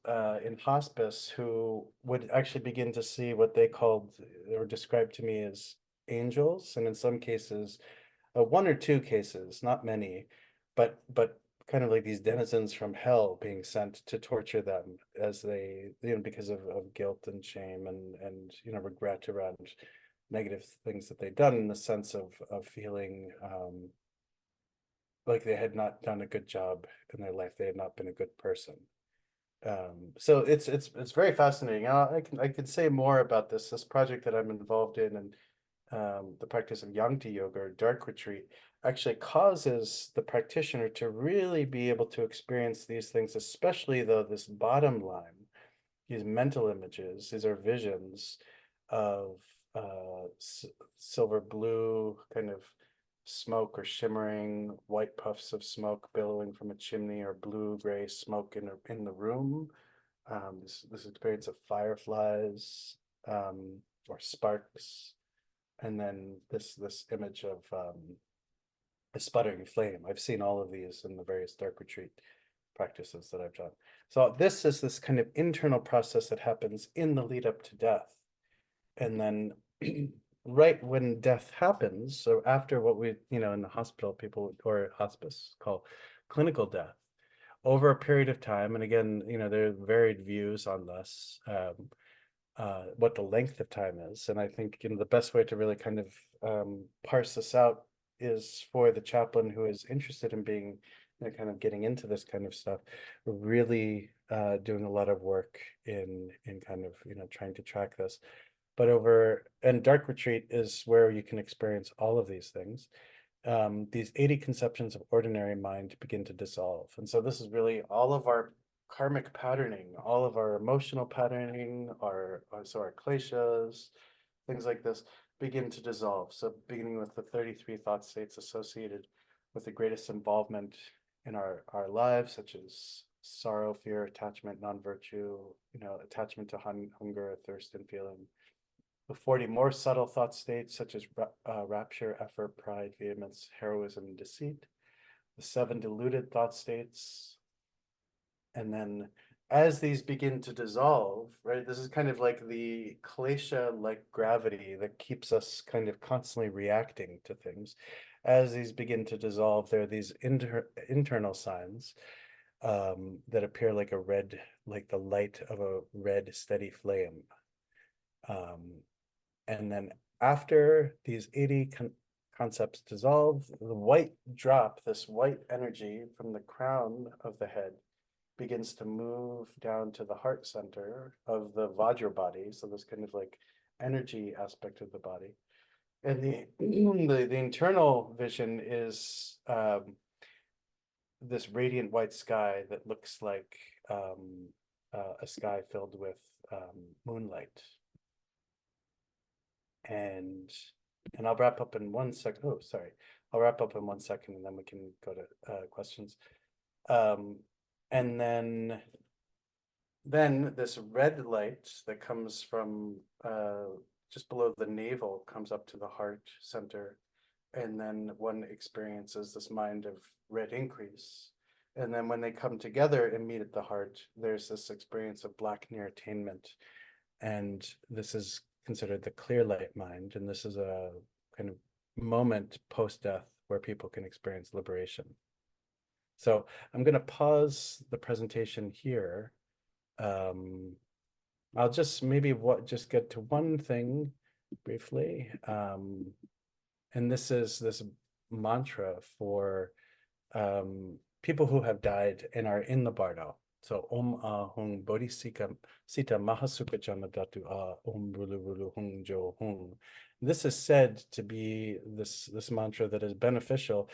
in hospice who would actually begin to see what they called or described to me as angels, and in some cases, one or two cases, not many, but kind of like these denizens from hell being sent to torture them as they, because of guilt and shame and regret around negative things that they'd done, in the sense of feeling like they had not done a good job in their life. They had not been a good person. So it's very fascinating. I can say more about this project that I'm involved in, and the practice of Yangti yoga, or dark retreat, actually causes the practitioner to really be able to experience these things, especially though this bottom line, these mental images, these are visions of silver blue kind of smoke, or shimmering white puffs of smoke billowing from a chimney, or blue-gray smoke in the room. This experience of fireflies, or sparks, and then this image of a sputtering flame. I've seen all of these in the various dark retreat practices that I've done. So this is this kind of internal process that happens in the lead up to death. And then right when death happens, so after what we, in the hospital, people, or hospice, call clinical death, over a period of time, and again, there are varied views on this, what the length of time is. And I think, the best way to really kind of parse this out is for the chaplain who is interested in being, kind of getting into this kind of stuff, really doing a lot of work in kind of, trying to track this. But and dark retreat is where you can experience all of these things. These 80 conceptions of ordinary mind begin to dissolve. And so this is really all of our karmic patterning, all of our emotional patterning, our kleshas, things like this begin to dissolve. So beginning with the 33 thought states associated with the greatest involvement in our lives, such as sorrow, fear, attachment, non-virtue, attachment to hunger, thirst, and feeling. The 40 more subtle thought states, such as rapture, effort, pride, vehemence, heroism, and deceit. The 7 diluted thought states. And then as these begin to dissolve, right, this is kind of like the klesha, like gravity that keeps us kind of constantly reacting to things. As these begin to dissolve, there are these internal signs that appear like like the light of a red steady flame. And then after these 80 concepts dissolve, the white drop, this white energy from the crown of the head, begins to move down to the heart center of the Vajra body. So this kind of like energy aspect of the body. And the internal vision is this radiant white sky that looks like a sky filled with moonlight. And I'll wrap up in 1 second. Oh, sorry. I'll wrap up in 1 second, and then we can go to questions. And then this red light that comes from just below the navel comes up to the heart center. And then one experiences this mind of red increase. And then when they come together and meet at the heart, there's this experience of black near attainment. And this is considered the clear light mind. And this is a kind of moment post-death where people can experience liberation. So I'm going to pause the presentation here. I'll just maybe just get to one thing briefly. And this is this mantra for people who have died and are in the bardo. So Om Ahung Bodhisika Sita Mahasukha Jamadatu Om Rulu Rulu Hung Jo Hung. This is said to be this mantra that is beneficial.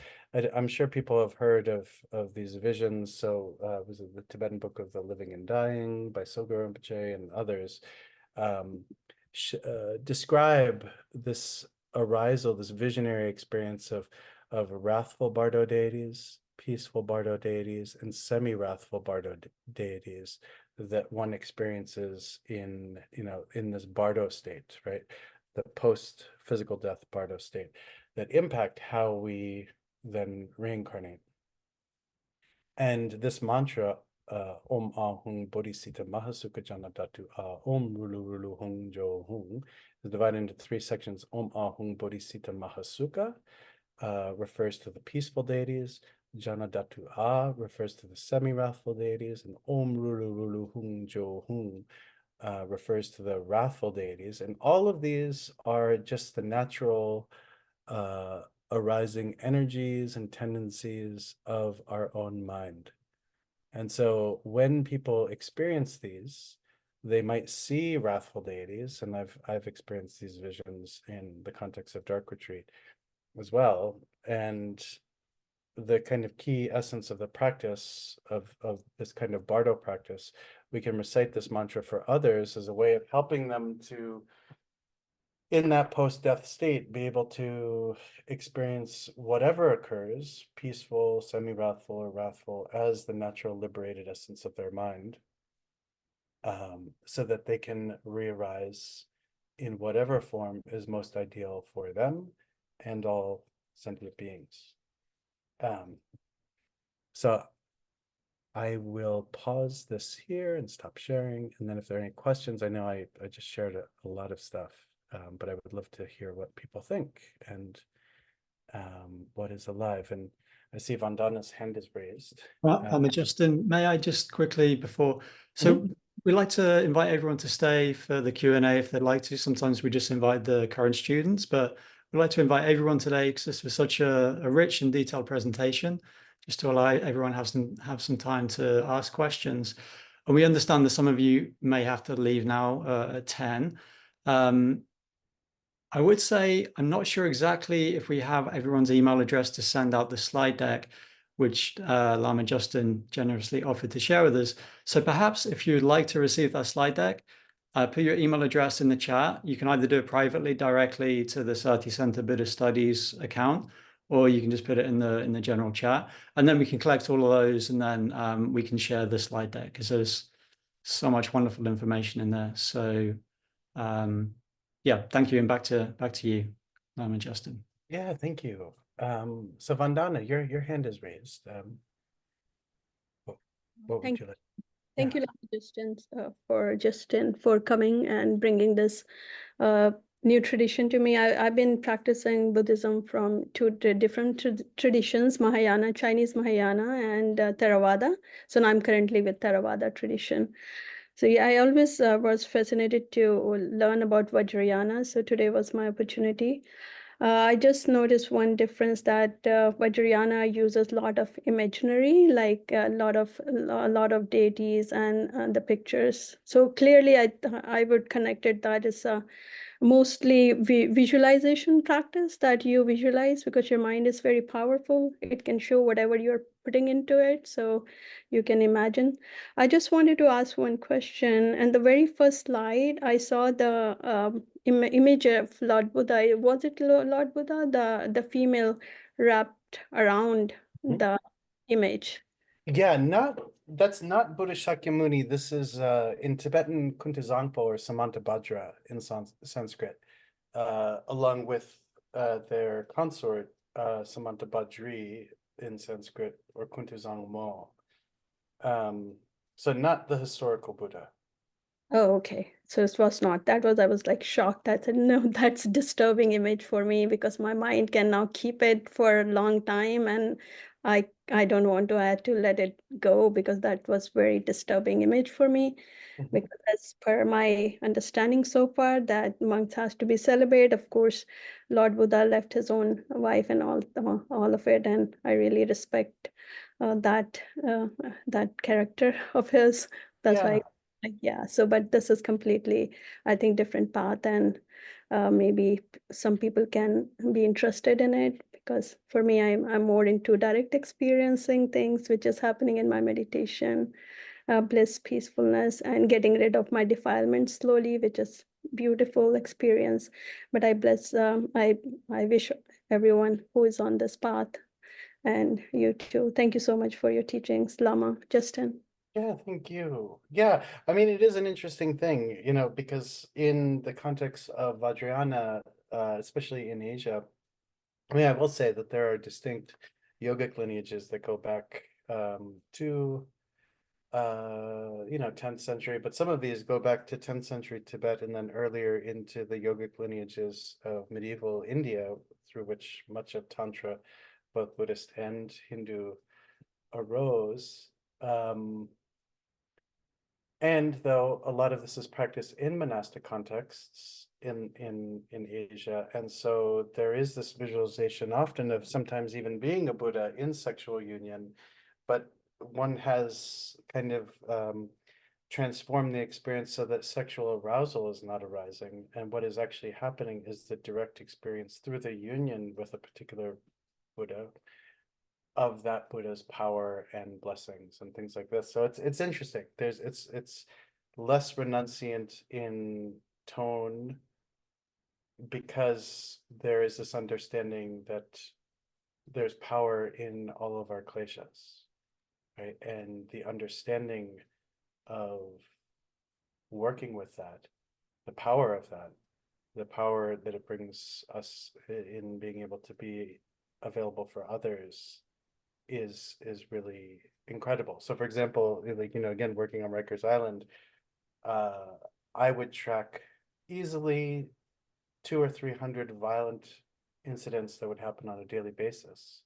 I'm sure people have heard of these visions. So was it the Tibetan Book of the Living and Dying by Sogyal Rinpoche and others describe this arisal, this visionary experience of wrathful bardo deities, peaceful bardo deities, and semi-wrathful bardo deities that one experiences in this bardo state, right? The post-physical death bardo state that impact how we then reincarnate. And this mantra Om Ahung Bodhisattva Mahasukha Jana Datu Om Rulu Rulu Hung Jo Hung is divided into three sections. Om Ahung Bodhisattva Mahasukha refers to the peaceful deities. Jana Datu refers to the semi-wrathful deities, and Om Rulu Rulu Hung Jo Hung refers to the wrathful deities. And all of these are just the natural arising energies and tendencies of our own mind. And so when people experience these, they might see wrathful deities, and I've experienced these visions in the context of dark retreat as well. And the kind of key essence of the practice of this kind of bardo practice, we can recite this mantra for others as a way of helping them to, in that post-death state, be able to experience whatever occurs, peaceful, semi-wrathful, or wrathful, as the natural liberated essence of their mind, so that they can re-arise in whatever form is most ideal for them and all sentient beings. So I will pause this here and stop sharing. And then if there are any questions, I know I just shared a lot of stuff, but I would love to hear what people think and what is alive. And I see Vandana's hand is raised. Lama Justin, may I just quickly before, so we like to invite everyone to stay for the Q&A if they'd like to. Sometimes we just invite the current students, but we'd like to invite everyone today because this was such a rich and detailed presentation, just to allow everyone have some time to ask questions. And we understand that some of you may have to leave now at 10. I would say I'm not sure exactly if we have everyone's email address to send out the slide deck, which Lama Justin generously offered to share with us. So perhaps if you'd like to receive that slide deck, put your email address in the chat. You can either do it privately directly to the Sati Center Buddhist Studies account, or you can just put it in the general chat. And then we can collect all of those, and then we can share the slide deck because there's so much wonderful information in there. So yeah, thank you, and back to you, Lama Justin. Yeah, thank you. So Vandana, your hand is raised. What would you like? Thank you, Justin, for coming and bringing this new tradition to me. I've been practicing Buddhism from two different traditions, Mahayana, Chinese Mahayana, and Theravada. So now I'm currently with Theravada tradition. So yeah, I always was fascinated to learn about Vajrayana. So today was my opportunity. I just noticed one difference that Vajrayana uses a lot of imaginary, like a lot of deities and the pictures. So clearly, I would connect it that is mostly visualization practice, that you visualize because your mind is very powerful. It can show whatever you're putting into it, so you can imagine. I just wanted to ask one question. And the very first slide, I saw the image of Lord Buddha. Was it Lord Buddha, the female wrapped around the image? Yeah, that's not Buddha Shakyamuni. This is in Tibetan Kuntizangpo or Samantabhadra in Sanskrit, along with their consort Samantabhadri in Sanskrit, or Kuntizangmo. So not the historical Buddha. Oh, okay. So it was not. I was like shocked. I said, no, that's a disturbing image for me because my mind can now keep it for a long time, and I don't want to let it go because that was very disturbing image for me. Because as per my understanding so far, that monks has to be celibate. Of course, Lord Buddha left his own wife and all of it, and I really respect that character of his. That's why. Yeah, so but this is completely, I think, different path, and maybe some people can be interested in it because for me, I'm more into direct experiencing things which is happening in my meditation, bliss, peacefulness, and getting rid of my defilement slowly, which is beautiful experience. But I wish everyone who is on this path, and you too. Thank you so much for your teachings, Lama, Justin. Yeah, thank you. Yeah, I mean, it is an interesting thing, because in the context of Vajrayana, especially in Asia, I mean, I will say that there are distinct yogic lineages that go back to 10th century, but some of these go back to 10th century Tibet and then earlier into the yogic lineages of medieval India, through which much of Tantra, both Buddhist and Hindu, arose. And though a lot of this is practiced in monastic contexts in Asia, and so there is this visualization often of sometimes even being a Buddha in sexual union, but one has kind of transformed the experience so that sexual arousal is not arising, and what is actually happening is the direct experience through the union with a particular Buddha of that Buddha's power and blessings and things like this. So it's interesting. It's less renunciant in tone because there is this understanding that there's power in all of our kleshas, right? And the understanding of working with that, the power of that, the power that it brings us in being able to be available for others is really incredible. So for example, like, again, working on Rikers Island, I would track easily 200 or 300 violent incidents that would happen on a daily basis.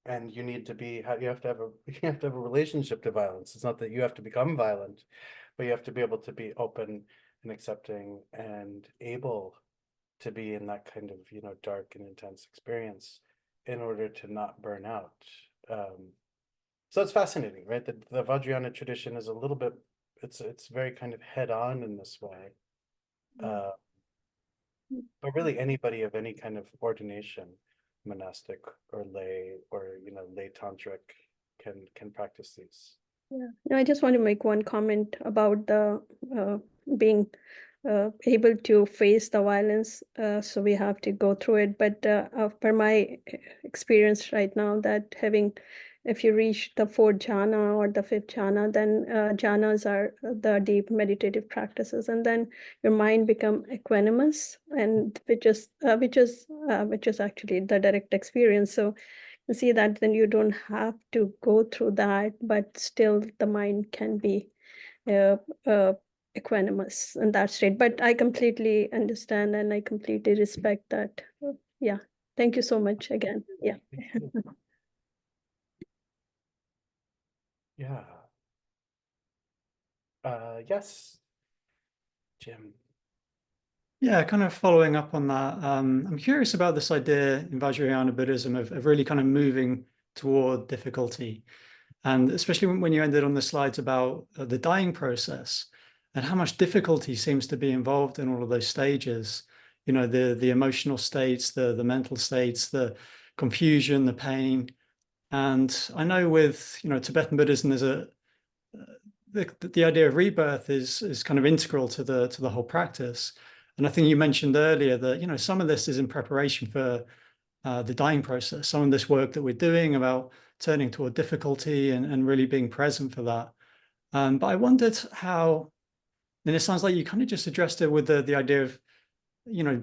And you need to be, you have to have a relationship to violence. It's not that you have to become violent, but you have to be able to be open and accepting and able to be in that kind of, dark and intense experience in order to not burn out. So it's fascinating, right? The Vajrayana tradition is a little bit, it's very kind of head on in this way. But really anybody of any kind of ordination, monastic or lay or, lay tantric can practice these. Yeah, no, I just want to make one comment about the being able to face the violence. So we have to go through it. But per my experience right now, that if you reach the fourth jhana or the fifth jhana, then jhanas are the deep meditative practices, and then your mind become equanimous, and which is actually the direct experience. So you see that then you don't have to go through that, but still the mind can be uh, uh, equanimous in that state. But I completely understand and I completely respect that. Yeah. Thank you so much again. Yeah. Yeah. Yes, Jim. Yeah, kind of following up on that, I'm curious about this idea in Vajrayana Buddhism of really kind of moving toward difficulty. And especially when you ended on the slides about the dying process and how much difficulty seems to be involved in all of those stages, the emotional states, the mental states, the confusion, the pain. And I know with, Tibetan Buddhism, there's the idea of rebirth is kind of integral to the whole practice. And I think you mentioned earlier that, some of this is in preparation for the dying process, some of this work that we're doing about turning toward difficulty and really being present for that. But I wondered how, and it sounds like you kind of just addressed it with the idea of,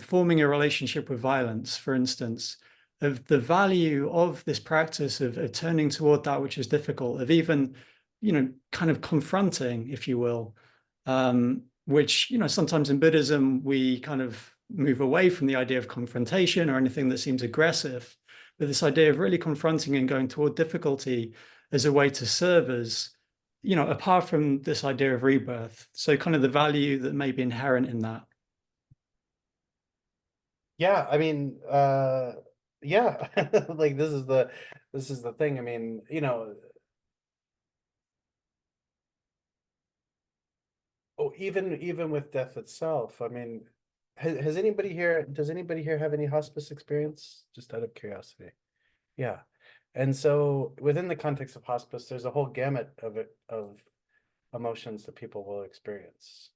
forming a relationship with violence, for instance, of the value of this practice of turning toward that which is difficult, of even, kind of confronting, if you will, which, sometimes in Buddhism, we kind of move away from the idea of confrontation or anything that seems aggressive, but this idea of really confronting and going toward difficulty as a way to serve as, apart from this idea of rebirth. So kind of the value that may be inherent in that. Yeah, I mean, yeah, like this is the thing. I mean, even with death itself, I mean, does anybody here have any hospice experience? Just out of curiosity. Yeah. And so within the context of hospice, there's a whole gamut of emotions that people will experience.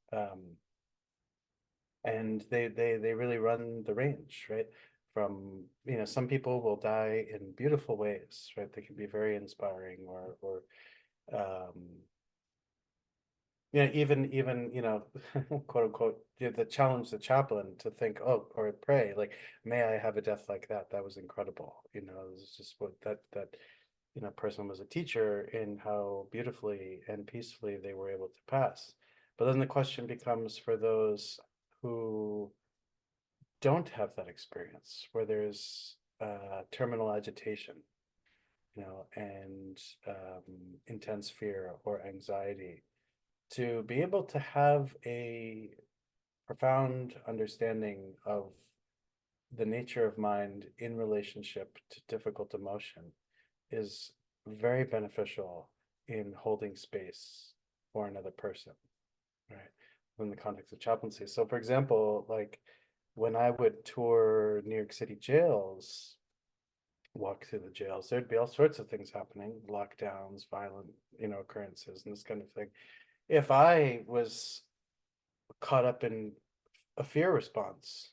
And they really run the range, right? From, some people will die in beautiful ways, right? They can be very inspiring or even quote unquote, the challenge the chaplain to think, oh, or pray, like, may I have a death like that? That was incredible. It was just what that person was a teacher in how beautifully and peacefully they were able to pass. But then the question becomes for those who don't have that experience, where there's terminal agitation, and intense fear or anxiety, to be able to have a profound understanding of the nature of mind in relationship to difficult emotion is very beneficial in holding space for another person, right? In the context of chaplaincy. So for example, like when I would tour New York City jails, walk through the jails, there'd be all sorts of things happening, lockdowns, violent, occurrences and this kind of thing. If I was caught up in a fear response,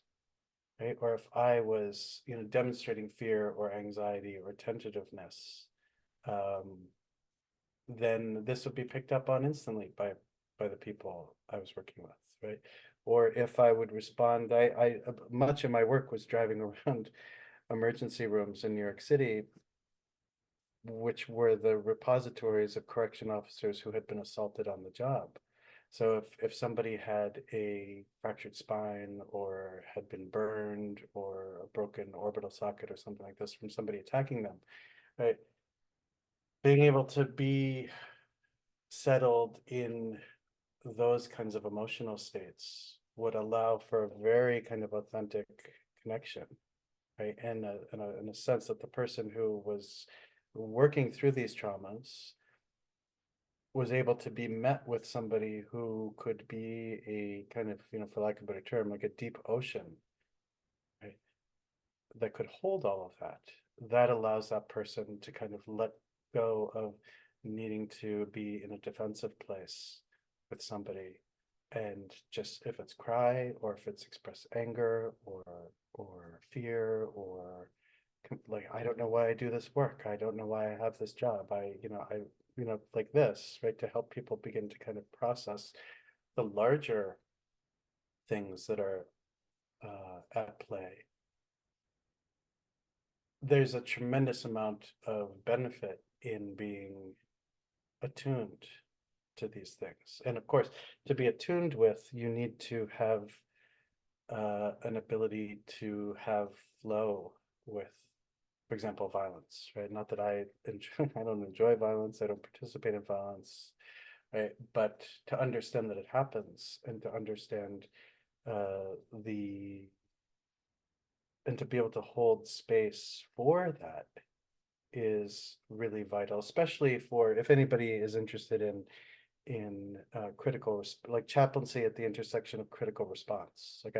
right, or if I was, demonstrating fear or anxiety or tentativeness, then this would be picked up on instantly by the people I was working with, right? Or if I would respond, I much of my work was driving around emergency rooms in New York City, which were the repositories of correction officers who had been assaulted on the job. So if somebody had a fractured spine or had been burned or a broken orbital socket or something like this from somebody attacking them, right? Being able to be settled in those kinds of emotional states would allow for a very kind of authentic connection, right? And in a sense that the person who was working through these traumas was able to be met with somebody who could be a kind of, for lack of a better term, like a deep ocean, right? That could hold all of that. That allows that person to kind of let go of needing to be in a defensive place with somebody, and just, if it's cry or if it's express anger or fear or like, I don't know why I do this work, I don't know why I have this job, like this, right? To help people begin to kind of process the larger things that are at play. There's a tremendous amount of benefit in being attuned to these things. And of course, to be attuned with, you need to have an ability to have flow with, for example, violence, right? Not that I don't enjoy violence, I don't participate in violence, right? But to understand that it happens, and to understand and to be able to hold space for that is really vital, especially for, if anybody is interested in like chaplaincy at the intersection of critical response. Like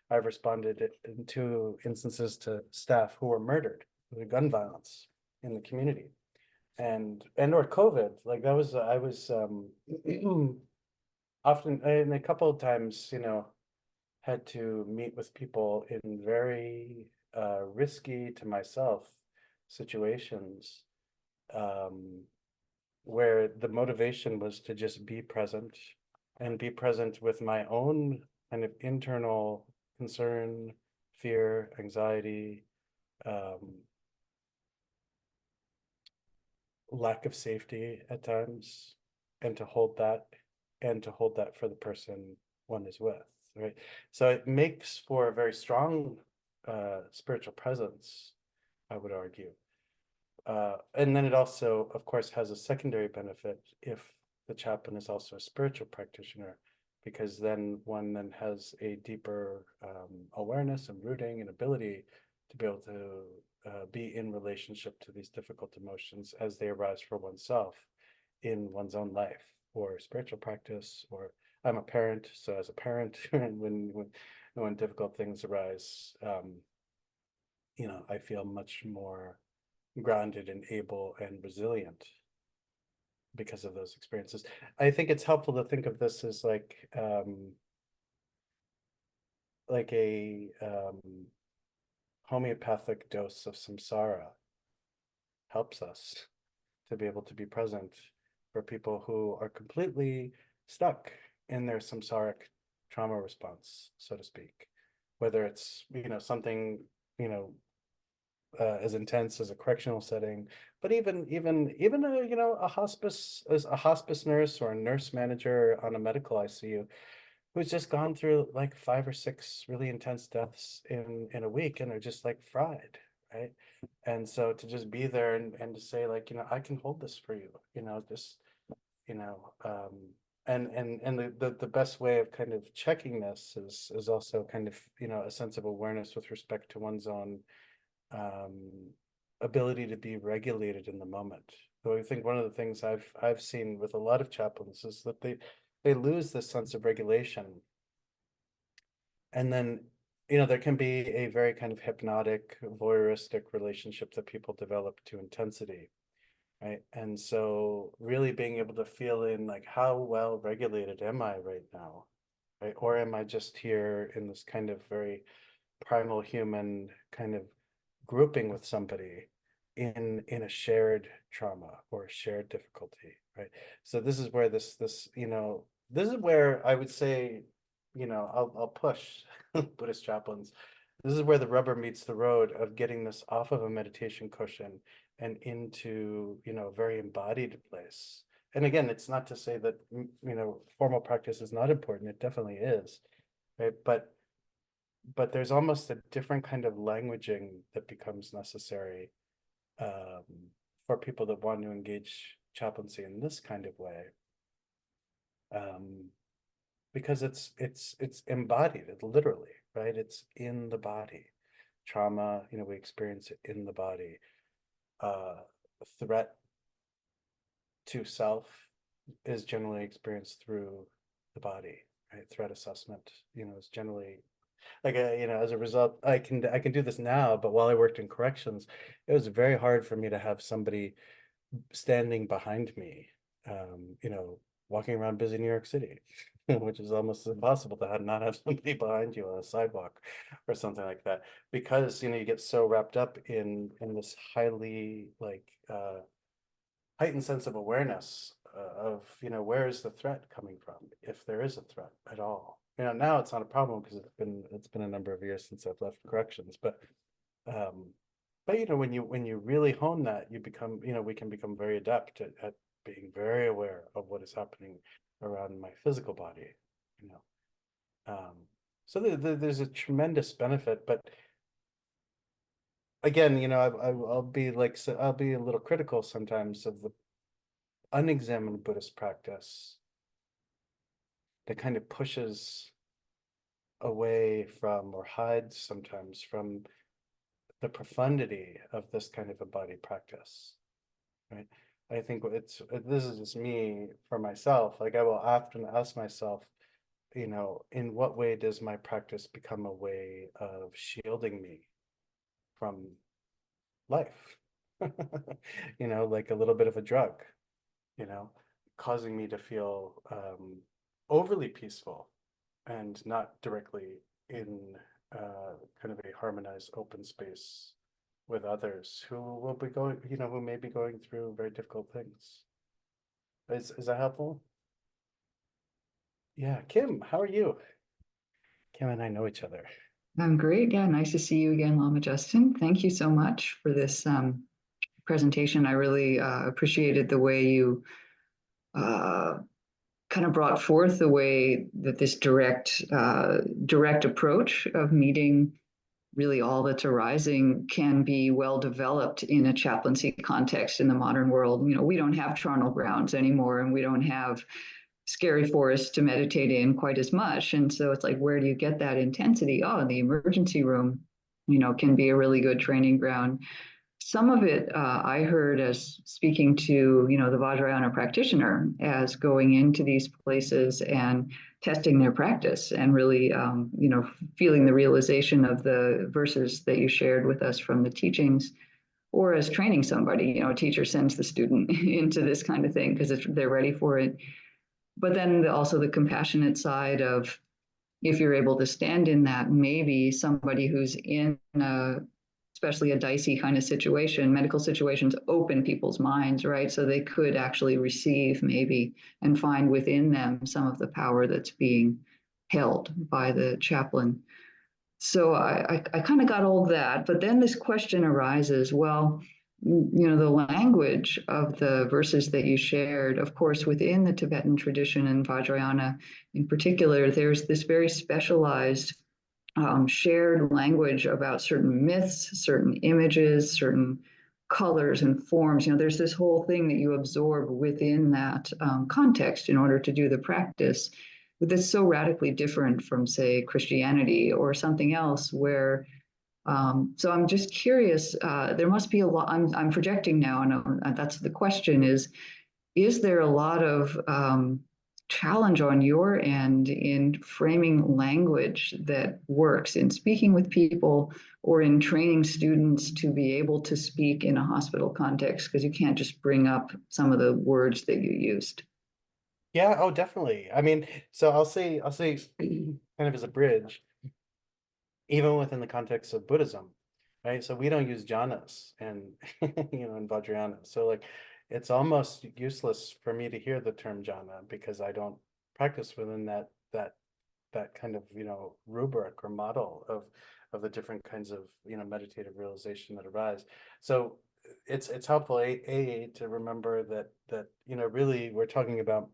I've responded in 2 instances to staff who were murdered with gun violence in the community, and or COVID. Like that was, I was often, and a couple of times, had to meet with people in very risky to myself situations, where the motivation was to just be present, and be present with my own kind of internal concern, fear, anxiety, lack of safety at times, and to hold that, for the person one is with, right? So it makes for a very strong spiritual presence, I would argue. And then it also, of course, has a secondary benefit if the chaplain is also a spiritual practitioner, because then one then has a deeper awareness and rooting and ability to be able to be in relationship to these difficult emotions as they arise for oneself in one's own life or spiritual practice. Or I'm a parent, so as a parent, when difficult things arise, I feel much more grounded and able and resilient because of those experiences. I think it's helpful to think of this as like a homeopathic dose of samsara helps us to be able to be present for people who are completely stuck in their samsaric trauma response, so to speak. Whether it's, something, as intense as a correctional setting, but even a, a hospice, as a hospice nurse or a nurse manager on a medical ICU who's just gone through like 5 or 6 really intense deaths in a week, and they're just like fried, right? And so to just be there and to say like, I can hold this for you, just, and the best way of kind of checking this is also kind of, a sense of awareness with respect to one's own ability to be regulated in the moment. So I think one of the things I've seen with a lot of chaplains is that they lose this sense of regulation. And then, there can be a very kind of hypnotic, voyeuristic relationship that people develop to intensity, right? And so really being able to feel in like, how well regulated am I right now, right? Or am I just here in this kind of very primal human kind of grouping with somebody in a shared trauma or a shared difficulty, right? So this is where this is where I would say, I'll push Buddhist chaplains. This is where the rubber meets the road of getting this off of a meditation cushion and into, a very embodied place. And again, it's not to say that, formal practice is not important. It definitely is, right? But there's almost a different kind of languaging that becomes necessary for people that want to engage chaplaincy in this kind of way, because it's embodied, literally, right? It's in the body. Trauma, we experience it in the body. Threat to self is generally experienced through the body, right? Threat assessment, is generally like as a result, I can do this now, but while I worked in corrections, it was very hard for me to have somebody standing behind me, walking around busy New York City, which is almost impossible to not have somebody behind you on a sidewalk or something like that, because you get so wrapped up in this highly like heightened sense of awareness of where is the threat coming from, if there is a threat at all. Now it's not a problem because it's been a number of years since I've left corrections, but when you really hone that, you become, we can become very adept at being very aware of what is happening around my physical body, so there's a tremendous benefit. But again, I'll be like, I'll be a little critical sometimes of the unexamined Buddhist practice that kind of pushes away from or hides sometimes from the profundity of this kind of embodied practice, right? I think this is just me for myself. Like I will often ask myself, in what way does my practice become a way of shielding me from life? Like a little bit of a drug, causing me to feel overly peaceful and not directly in kind of a harmonized open space with others who will be going, who may be going through very difficult things. Is that helpful? Yeah, Kim, how are you? Kim and I know each other. I'm great. Yeah, nice to see you again, Lama Justin. Thank you so much for this presentation. I really appreciated the way you kind of brought forth the way that this direct approach of meeting really all that's arising can be well developed in a chaplaincy context in the modern world. We don't have charnel grounds anymore, and we don't have scary forests to meditate in quite as much. And so it's like, where do you get that intensity? Oh, the emergency room, can be a really good training ground. Some of it I heard as speaking to, the Vajrayana practitioner as going into these places and testing their practice and really, feeling the realization of the verses that you shared with us from the teachings, or as training somebody, a teacher sends the student into this kind of thing because they're ready for it. But then also the compassionate side of, if you're able to stand in that, maybe somebody who's in especially a dicey kind of situation, medical situations open people's minds, right? So they could actually receive maybe and find within them some of the power that's being held by the chaplain. So I kind of got all that, but then this question arises, well, the language of the verses that you shared, of course, within the Tibetan tradition and Vajrayana in particular, there's this very specialized shared language about certain myths, certain images, certain colors and forms. There's this whole thing that you absorb within that context in order to do the practice that's so radically different from, say, Christianity or something else where so I'm just curious, there must be a lot, I'm projecting now, and that's the question is there a lot of challenge on your end in framing language that works in speaking with people or in training students to be able to speak in a hospital context? Because you can't just bring up some of the words that you used. Yeah, oh, definitely. I mean, so I'll say kind of as a bridge, even within the context of Buddhism, right? So we don't use jhanas and in Vajrayana. So like it's almost useless for me to hear the term jhana because I don't practice within that kind of rubric or model of the different kinds of meditative realization that arise. So it's helpful to remember that really we're talking about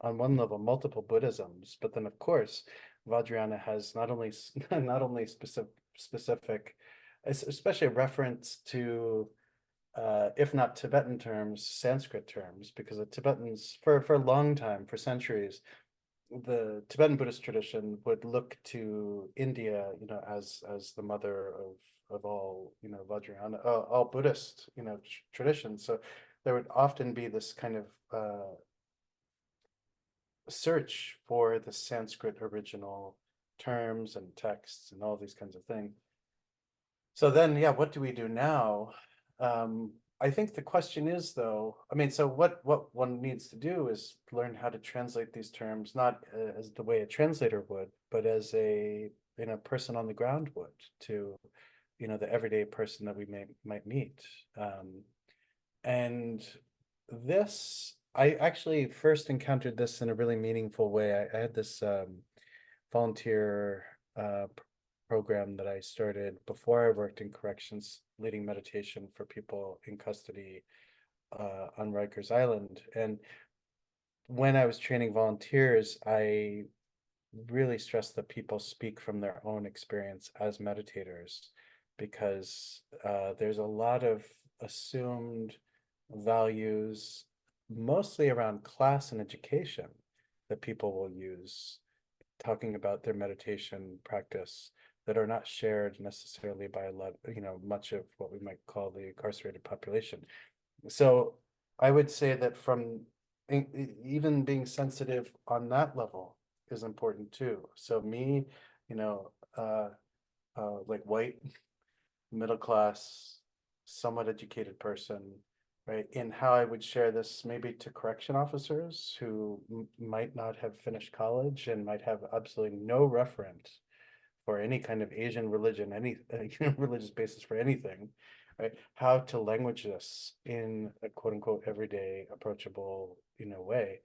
on one level multiple Buddhisms, but then of course Vajrayana has not only specific, especially a reference to if not Tibetan terms, Sanskrit terms, because the Tibetans for a long time, for centuries, the Tibetan Buddhist tradition would look to India, as the mother of all, Vajrayana, all Buddhist, traditions. So there would often be this kind of search for the Sanskrit original terms and texts and all these kinds of things. So then, yeah, what do we do now? I think the question is, though, I mean, so what one needs to do is learn how to translate these terms, not as the way a translator would, but as a person on the ground would to, the everyday person that we might meet. And this, I actually first encountered this in a really meaningful way. I had this volunteer program that I started before I worked in corrections, leading meditation for people in custody on Rikers Island. And when I was training volunteers, I really stressed that people speak from their own experience as meditators, because there's a lot of assumed values, mostly around class and education, that people will use talking about their meditation practice that are not shared necessarily by a lot, much of what we might call the incarcerated population. So I would say that from even being sensitive on that level is important too. So me, like white, middle class, somewhat educated person, right, in how I would share this maybe to correction officers who might not have finished college and might have absolutely no reference for any kind of Asian religion, any religious basis for anything, right? How to language this in a quote unquote everyday approachable, way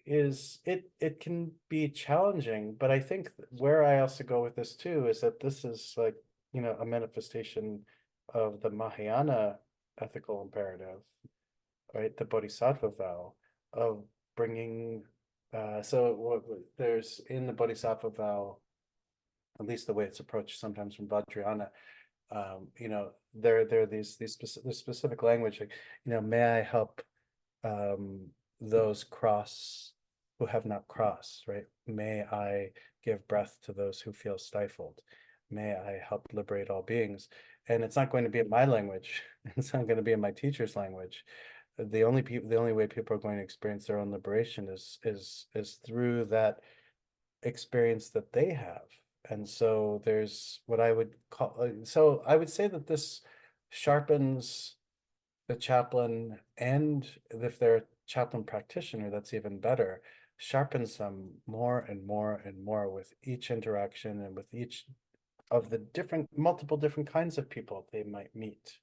is it can be challenging, but I think where I also go with this too is that this is like, a manifestation of the Mahayana ethical imperative, right? The Bodhisattva vow of bringing, there's in the Bodhisattva vow, at least the way it's approached sometimes from Vajrayana, there are these specific language, like, may I help those cross who have not crossed, right? May I give breath to those who feel stifled. May I help liberate all beings. And it's not going to be in my language. It's not going to be in my teacher's language. The only way people are going to experience their own liberation is through that experience that they have. And so there's what I would call, so I would say that this sharpens the chaplain, and if they're a chaplain practitioner, that's even better, sharpens them more and more and more with each interaction and with each of the multiple different kinds of people they might meet,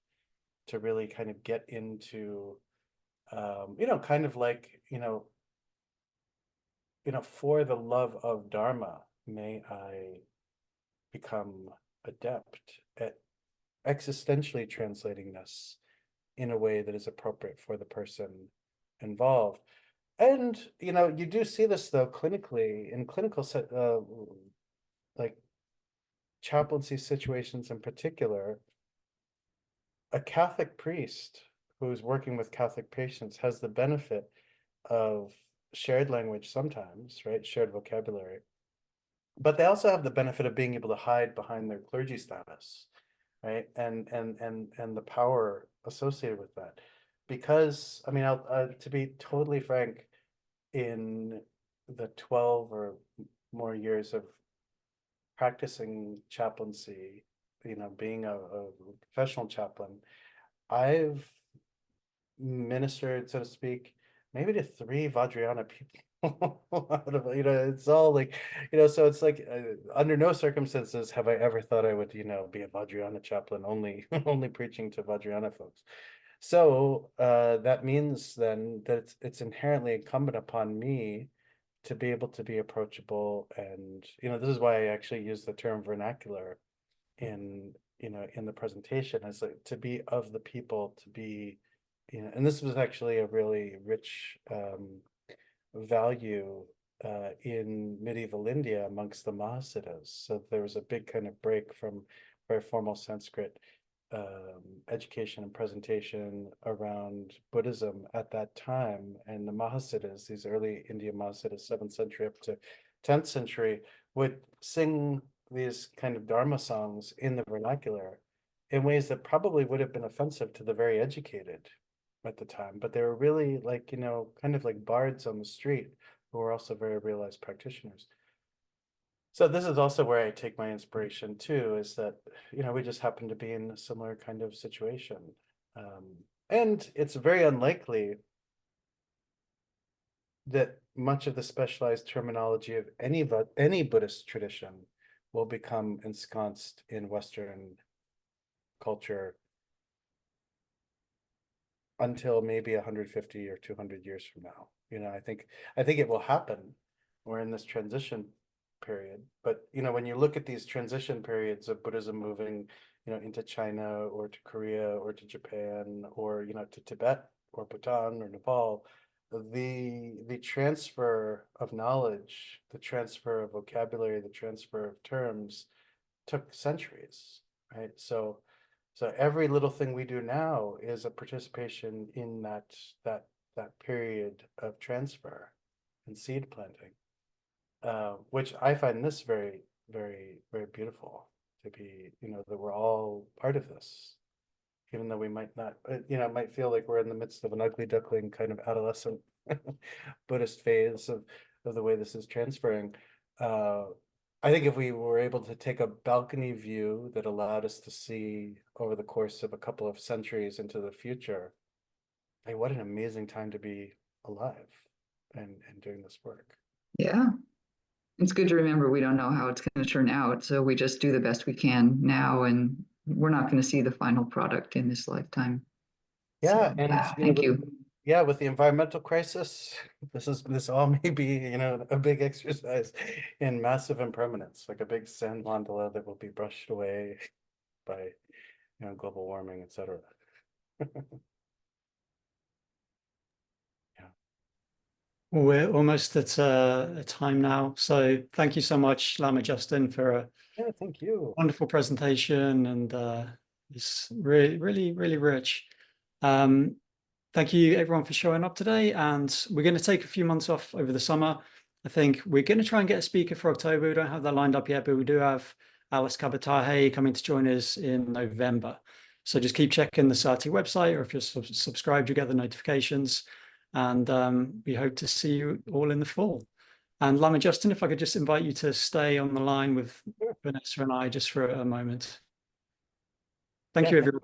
to really kind of get into, kind of like, for the love of Dharma, may I become adept at existentially translating this in a way that is appropriate for the person involved. And, you know, you do see this though clinically in clinical like chaplaincy situations in particular. A Catholic priest who's working with Catholic patients has the benefit of shared language sometimes, right? Shared vocabulary. But they also have the benefit of being able to hide behind their clergy status, right? And the power associated with that. Because, I mean, to be totally frank, in the 12 or more years of practicing chaplaincy, you know, being a professional chaplain, I've ministered, so to speak, maybe to 3 Vajrayana people out of, you know, it's all like, you know, so it's like under no circumstances have I ever thought I would, you know, be a Vajrayana chaplain only only preaching to Vajrayana folks. So that means then that it's inherently incumbent upon me to be able to be approachable. And, you know, this is why I actually use the term vernacular in, you know, in the presentation, as like to be of the people, to be, you know, and this was actually a really rich value in medieval India amongst the Mahasiddhas. So there was a big kind of break from very formal Sanskrit education and presentation around Buddhism at that time. And the Mahasiddhas, these early Indian Mahasiddhas, 7th century up to 10th century, would sing these kind of Dharma songs in the vernacular in ways that probably would have been offensive to the very educated at the time. But they were really like, you know, kind of like bards on the street who were also very realized practitioners. So this is also where I take my inspiration too, is that, you know, we just happen to be in a similar kind of situation. And it's very unlikely that much of the specialized terminology of any Buddhist tradition will become ensconced in Western culture until maybe 150 or 200 years from now. You know, I think it will happen. We're in this transition period, but you know, when you look at these transition periods of Buddhism moving, you know, into China or to Korea or to Japan or, you know, to Tibet or Bhutan or Nepal, the transfer of knowledge, the transfer of vocabulary, the transfer of terms took centuries, right? So every little thing we do now is a participation in that period of transfer and seed planting, which I find this very, very, very beautiful to be, you know, that we're all part of this, even though we might not, you know, it might feel like we're in the midst of an ugly duckling kind of adolescent Buddhist phase of the way this is transferring. I think if we were able to take a balcony view that allowed us to see over the course of a couple of centuries into the future, hey, what an amazing time to be alive and doing this work. Yeah. It's good to remember we don't know how it's going to turn out. So we just do the best we can now, and we're not going to see the final product in this lifetime. Yeah, So, and thank you. Yeah, with the environmental crisis, this all may be, you know, a big exercise in massive impermanence, like a big sand mandala that will be brushed away by, you know, global warming, etc. Yeah. Well, we're almost at a time now. So thank you so much, Lama Justin, for a Yeah, thank you. wonderful presentation, and it's really, really, really rich. Thank you everyone for showing up today, and we're going to take a few months off over the summer. I think we're going to try and get a speaker for October. We don't have that lined up yet, but we do have Alice Kabatahe coming to join us in November. So just keep checking the SATI website, or if you're subscribed, you get the notifications. And we hope to see you all in the fall. And Lama Justin, if I could just invite you to stay on the line with Vanessa and I just for a moment. Thank you, everyone.